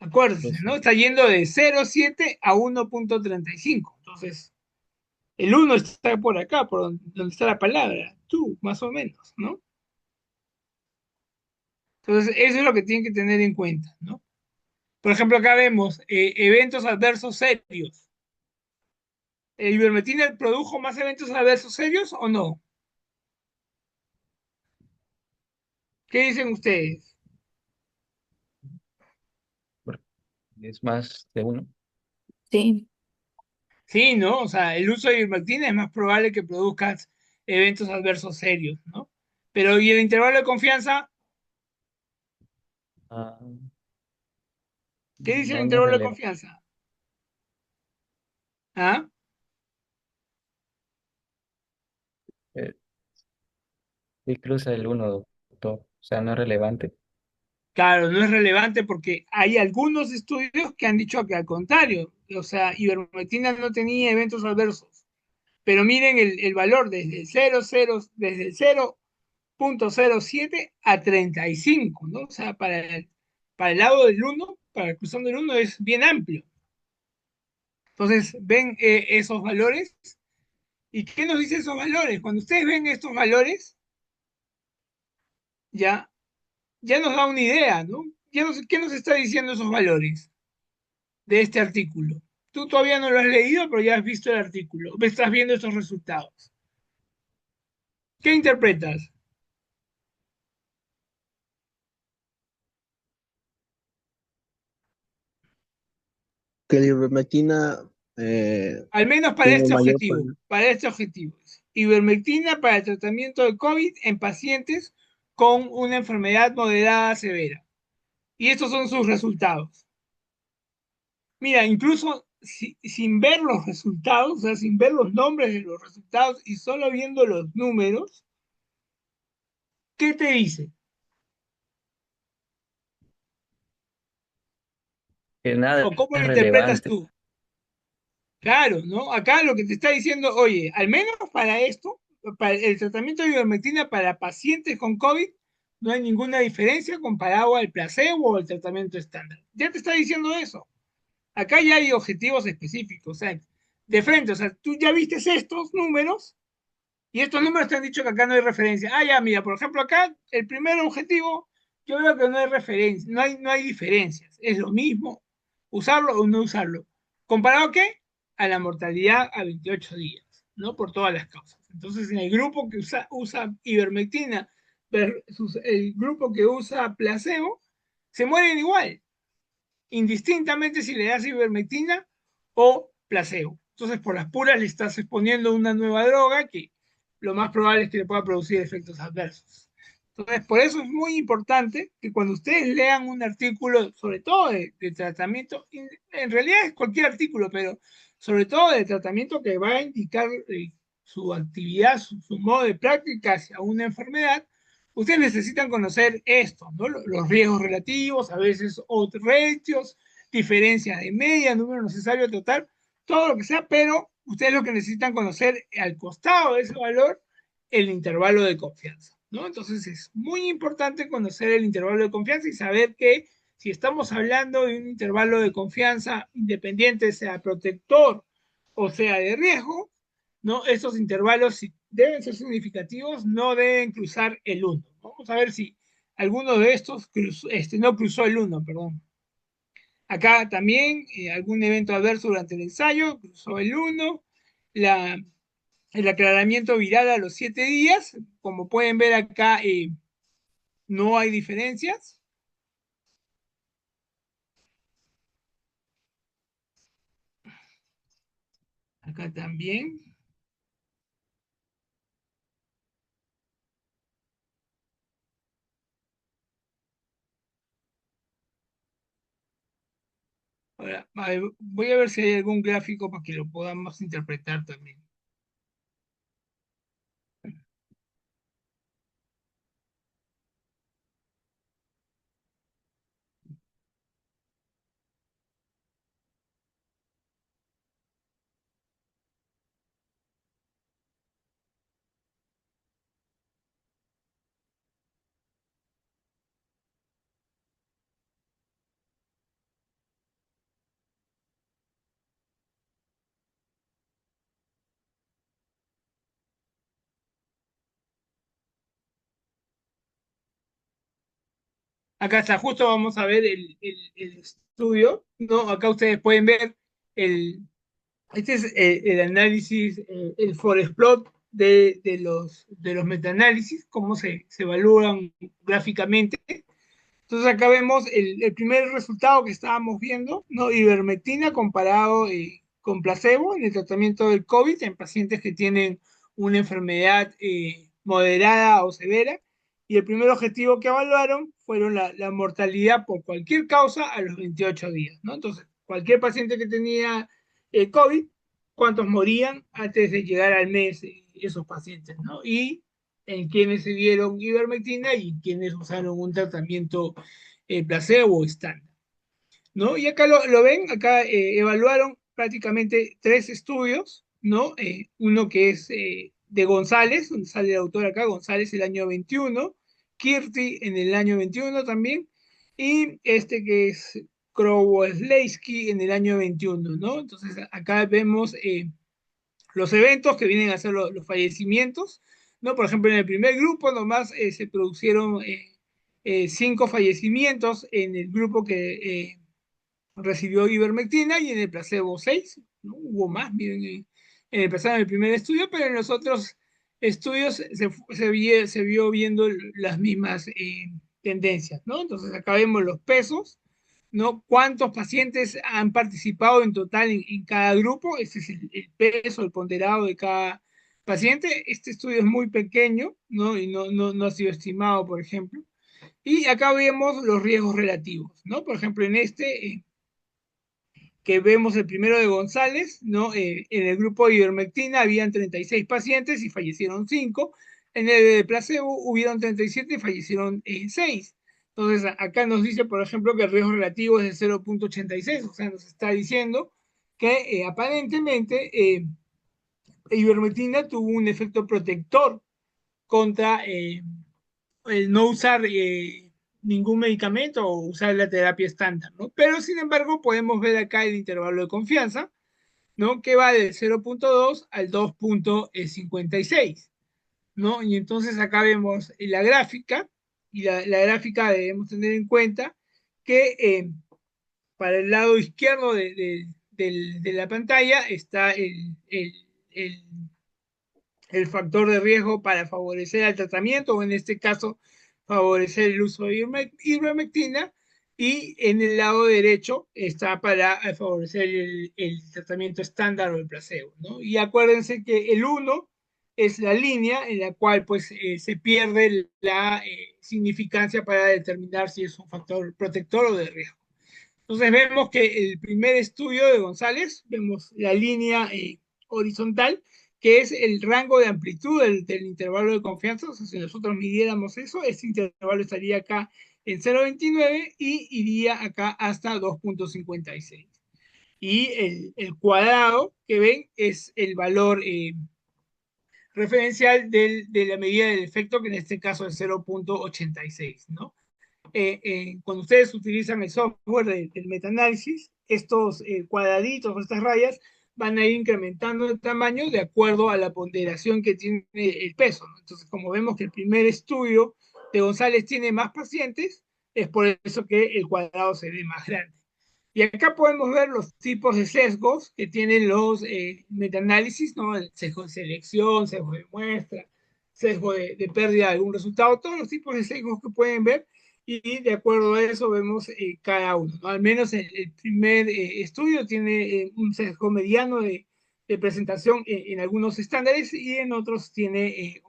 Acuérdense, pues ¿no? Está yendo de 0,7 a 1,35. Entonces, el uno está por acá, por donde está la palabra, tú, más o menos, ¿no? Entonces, eso es lo que tienen que tener en cuenta, ¿no? Por ejemplo, acá vemos eventos adversos serios. ¿El ivermectina produjo más eventos adversos serios o no? ¿Qué dicen ustedes? porque es más de uno. Sí. Sí, ¿no? O sea, el uso de ivermectina es más probable que produzcas eventos adversos serios, ¿no? Pero, ¿y el intervalo de confianza? Ah, ¿Qué dice el no, no es intervalo de relevante. confianza? ¿Ah? Sí cruza el uno, doctor. O sea, no es relevante. Claro, no es relevante porque hay algunos estudios que han dicho que al contrario, o sea, ivermectina no tenía eventos adversos. Pero miren el valor desde el 0,07 a 35, ¿no? O sea, para el lado del uno, para el cruzando del uno es bien amplio. Entonces, ven esos valores. ¿Y qué nos dicen esos valores? Cuando ustedes ven estos valores, ya, ya nos da una idea, ¿no? ¿Qué nos está diciendo esos valores de este artículo? Tú todavía no lo has leído, pero ya has visto el artículo, estás viendo estos resultados. ¿Qué interpretas? Que la ivermectina Al menos tiene mayor... para este objetivo. Ivermectina para el tratamiento de COVID en pacientes con una enfermedad moderada severa. Y estos son sus resultados. Mira, incluso sin ver los resultados, o sea, sin ver los nombres de los resultados y solo viendo los números, ¿qué te dice? Que nada ¿O cómo es lo interpretas relevante. tú? Claro, ¿no? Acá lo que te está diciendo, oye, al menos para esto, para el tratamiento de ivermectina para pacientes con COVID, no hay ninguna diferencia comparado al placebo o al tratamiento estándar. Ya te está diciendo eso. Acá ya hay objetivos específicos, o sea, de frente, o sea, tú ya viste estos números y estos números te han dicho que acá no hay referencia. Ah, ya, mira, por ejemplo, acá el primer objetivo, yo veo que no hay referencia, no hay diferencias. Es lo mismo usarlo o no usarlo. ¿Comparado a qué? A la mortalidad a 28 días, ¿no? Por todas las causas. Entonces, en el grupo que usa ivermectina versus el grupo que usa placebo, se mueren igual, indistintamente si le das ivermectina o placebo. Entonces, por las puras le estás exponiendo una nueva droga que lo más probable es que le pueda producir efectos adversos. Entonces, por eso es muy importante que cuando ustedes lean un artículo, sobre todo de tratamiento, en realidad es cualquier artículo, pero sobre todo de tratamiento que va a indicar su actividad, su modo de práctica hacia una enfermedad, ustedes necesitan conocer esto, ¿no? Los riesgos relativos, a veces odds ratios, diferencias de media, número necesario total, todo lo que sea, pero ustedes lo que necesitan conocer al costado de ese valor, el intervalo de confianza, ¿no? Entonces es muy importante conocer el intervalo de confianza y saber que si estamos hablando de un intervalo de confianza independiente, sea protector o sea de riesgo, ¿no? Estos intervalos, si deben ser significativos, no deben cruzar el 1. Vamos a ver si alguno de estos no cruzó el 1, perdón. Acá también algún evento adverso durante el ensayo, cruzó el 1. El aclaramiento viral a los 7 días, como pueden ver acá, no hay diferencias. Acá también. Ahora, voy a ver si hay algún gráfico para que lo podamos interpretar también. Acá está, justo vamos a ver el estudio, ¿no? Acá ustedes pueden ver el, este es el análisis, el forest plot de los metaanálisis, cómo se evalúan gráficamente. Entonces acá vemos el primer resultado que estábamos viendo, ¿no? Ivermectina comparado con placebo en el tratamiento del COVID en pacientes que tienen una enfermedad moderada o severa. Y el primer objetivo que evaluaron fueron la mortalidad por cualquier causa a los 28 días, ¿no? Entonces, cualquier paciente que tenía COVID, ¿cuántos morían antes de llegar al mes esos pacientes, ¿no? Y en quienes se dieron ivermectina y quienes usaron un tratamiento placebo o estándar, ¿no? Y acá lo ven, acá evaluaron prácticamente 3 estudios, ¿no? Uno que es de González, donde sale el autor acá, González el año 21, Kirti en el año 21 también, y este que es Krowosleski en el año 21, ¿no? Entonces acá vemos los eventos que vienen a ser los fallecimientos, ¿no? Por ejemplo, en el primer grupo nomás se produjeron 5 fallecimientos en el grupo que recibió ivermectina y en el placebo 6, ¿no? Hubo más, miren, en el placebo en el primer estudio, pero en los otros estudios se vio viendo las mismas tendencias, ¿no? Entonces acá vemos los pesos, ¿no? ¿Cuántos pacientes han participado en total en cada grupo? Ese es el peso, el ponderado de cada paciente. Este estudio es muy pequeño, ¿no? Y no ha sido estimado, por ejemplo. Y acá vemos los riesgos relativos, ¿no? Por ejemplo, en este, que vemos el primero de González, ¿no? En el grupo de ivermectina habían 36 pacientes y fallecieron 5. En el de placebo hubieron 37 y fallecieron 6. Entonces, acá nos dice, por ejemplo, que el riesgo relativo es de 0,86, o sea, nos está diciendo que aparentemente ivermectina tuvo un efecto protector contra el no usar ningún medicamento o usar la terapia estándar, ¿no? Pero, sin embargo, podemos ver acá el intervalo de confianza, ¿no? Que va del 0,2 al 2,56, ¿no? Y entonces acá vemos la gráfica, y la gráfica debemos tener en cuenta que para el lado izquierdo de la pantalla está el el factor de riesgo para favorecer el tratamiento, o en este caso, favorecer el uso de ivermectina, y en el lado derecho está para favorecer el tratamiento estándar o el placebo, ¿no? Y acuérdense que el 1 es la línea en la cual pues, se pierde la significancia para determinar si es un factor protector o de riesgo. Entonces vemos que el primer estudio de González, vemos la línea horizontal, que es el rango de amplitud del intervalo de confianza. O sea, si nosotros midiéramos eso, ese intervalo estaría acá en 0,29 y iría acá hasta 2,56. Y el cuadrado que ven es el valor referencial de la medida del efecto, que en este caso es 0,86, ¿no? Cuando ustedes utilizan el software del metaanálisis, estos cuadraditos, estas rayas, van a ir incrementando el tamaño de acuerdo a la ponderación que tiene el peso, ¿no? Entonces, como vemos que el primer estudio de González tiene más pacientes, es por eso que el cuadrado se ve más grande. Y acá podemos ver los tipos de sesgos que tienen los metaanálisis, ¿no? El sesgo de selección, sesgo de muestra, sesgo de pérdida de algún resultado, todos los tipos de sesgos que pueden ver, y de acuerdo a eso vemos cada uno, ¿no? Al menos el primer estudio tiene un sesgo mediano de presentación en algunos estándares, y en otros tiene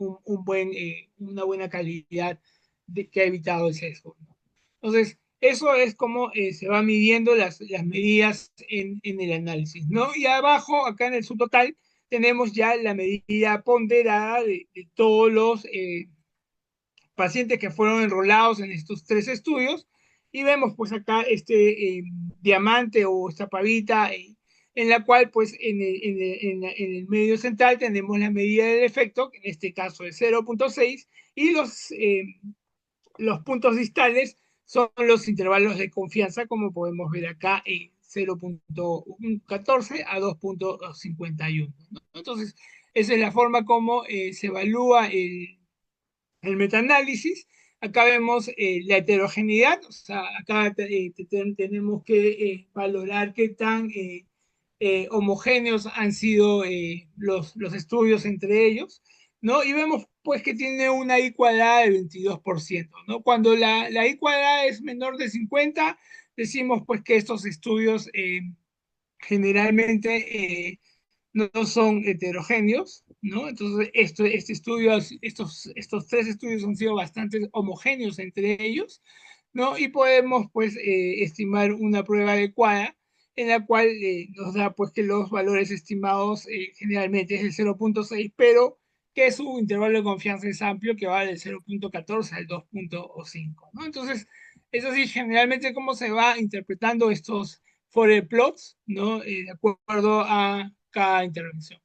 una buena calidad que ha evitado el sesgo, ¿no? Entonces, eso es como se van midiendo las medidas en el análisis, ¿no? Y abajo, acá en el subtotal, tenemos ya la medida ponderada de todos los pacientes que fueron enrolados en estos 3 estudios, y vemos pues acá este diamante o esta pavita, en la cual pues en el medio central tenemos la medida del efecto, que en este caso es 0,6, y los puntos distales son los intervalos de confianza, como podemos ver acá, 0,14 a 2,51, ¿no? Entonces, esa es la forma como se evalúa el metaanálisis. Acá vemos la heterogeneidad, o sea, acá tenemos que valorar qué tan homogéneos han sido los estudios entre ellos, ¿no? Y vemos pues que tiene una I cuadrada de 22%, ¿no? Cuando la I cuadrada es menor de 50, decimos pues que estos estudios generalmente no son heterogéneos, ¿no? Entonces, estos 3 estudios han sido bastante homogéneos entre ellos, ¿no? Y podemos, pues, estimar una prueba adecuada, en la cual nos da, pues, que los valores estimados generalmente es el 0,6, pero que su intervalo de confianza es amplio, que va del 0,14 al 2,5, ¿no? Entonces, es así generalmente cómo se va interpretando estos Forer plots, ¿no? De acuerdo a cada intervención.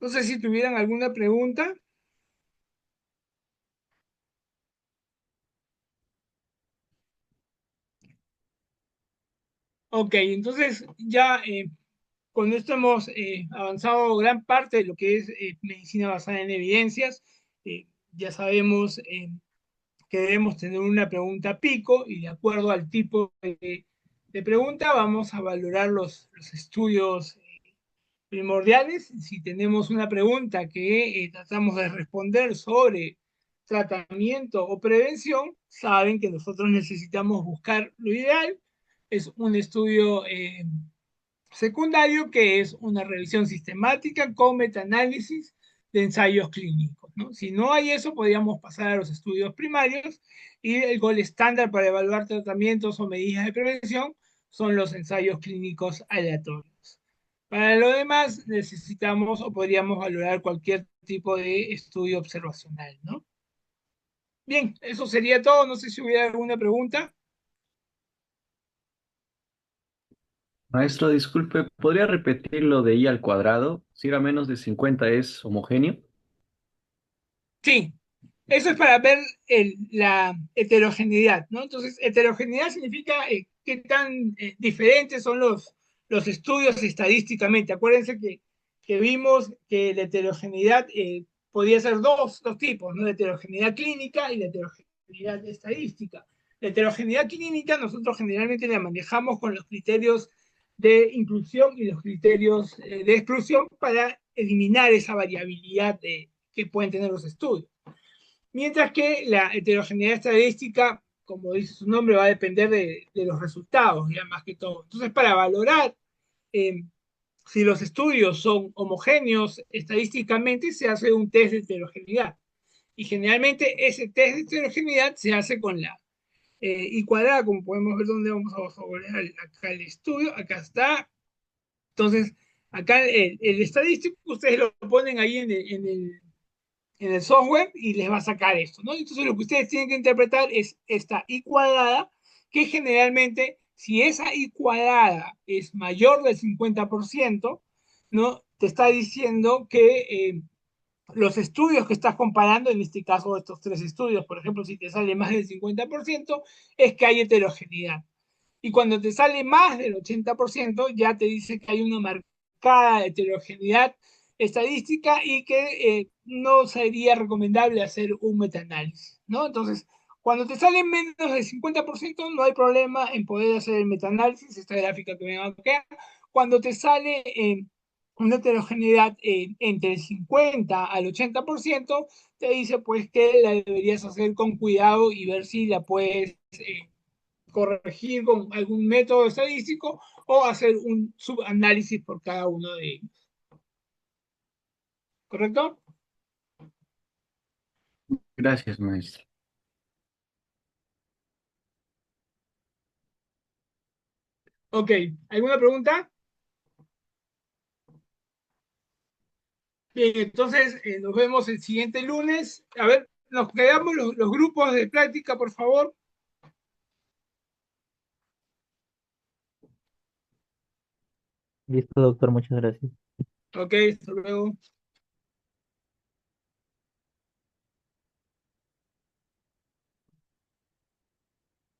No sé si tuvieran alguna pregunta. Ok, entonces ya con esto hemos avanzado gran parte de lo que es medicina basada en evidencias. Ya sabemos que debemos tener una pregunta pico, y de acuerdo al tipo de pregunta vamos a valorar los estudios primordiales. Si tenemos una pregunta que tratamos de responder sobre tratamiento o prevención, saben que nosotros necesitamos buscar lo ideal. Es un estudio secundario que es una revisión sistemática con metaanálisis de ensayos clínicos, ¿no? Si no hay eso, podríamos pasar a los estudios primarios y el gol estándar para evaluar tratamientos o medidas de prevención son los ensayos clínicos aleatorios. Para lo demás, necesitamos o podríamos valorar cualquier tipo de estudio observacional, ¿no? Bien, eso sería todo. No sé si hubiera alguna pregunta. Maestro, disculpe, ¿podría repetir lo de I al cuadrado? Si era menos de 50 es homogéneo. Sí, eso es para ver la heterogeneidad, ¿no? Entonces, heterogeneidad significa qué tan diferentes son los estudios estadísticamente. Acuérdense que vimos que la heterogeneidad podía ser dos tipos, ¿no? La heterogeneidad clínica y la heterogeneidad estadística. La heterogeneidad clínica nosotros generalmente la manejamos con los criterios de inclusión y los criterios de exclusión para eliminar esa variabilidad que pueden tener los estudios. Mientras que la heterogeneidad estadística, como dice su nombre, va a depender de los resultados, ya más que todo. Entonces, para valorar eh, si los estudios son homogéneos estadísticamente, se hace un test de heterogeneidad. Y generalmente ese test de heterogeneidad se hace con la I cuadrada, como podemos ver dónde vamos a volver acá el estudio. Acá está. Entonces, acá el estadístico, ustedes lo ponen ahí en el software y les va a sacar esto, ¿no? Entonces lo que ustedes tienen que interpretar es esta I cuadrada, que generalmente, si esa I cuadrada es mayor del 50%, ¿no? Te está diciendo que los estudios que estás comparando, en este caso estos tres estudios, por ejemplo, si te sale más del 50%, es que hay heterogeneidad. Y cuando te sale más del 80%, ya te dice que hay una marcada heterogeneidad estadística y que no sería recomendable hacer un metaanálisis, ¿no? Entonces, cuando te sale menos del 50%, no hay problema en poder hacer el metaanálisis, esta gráfica que ven acá. Cuando te sale una heterogeneidad entre el 50 al 80%, te dice pues que la deberías hacer con cuidado y ver si la puedes corregir con algún método estadístico o hacer un subanálisis por cada uno de ellos. ¿Correcto? Gracias, maestro. Ok, ¿alguna pregunta? Bien, entonces nos vemos el siguiente lunes. A ver, nos quedamos los grupos de práctica, por favor. Listo, doctor, muchas gracias. Ok, hasta luego.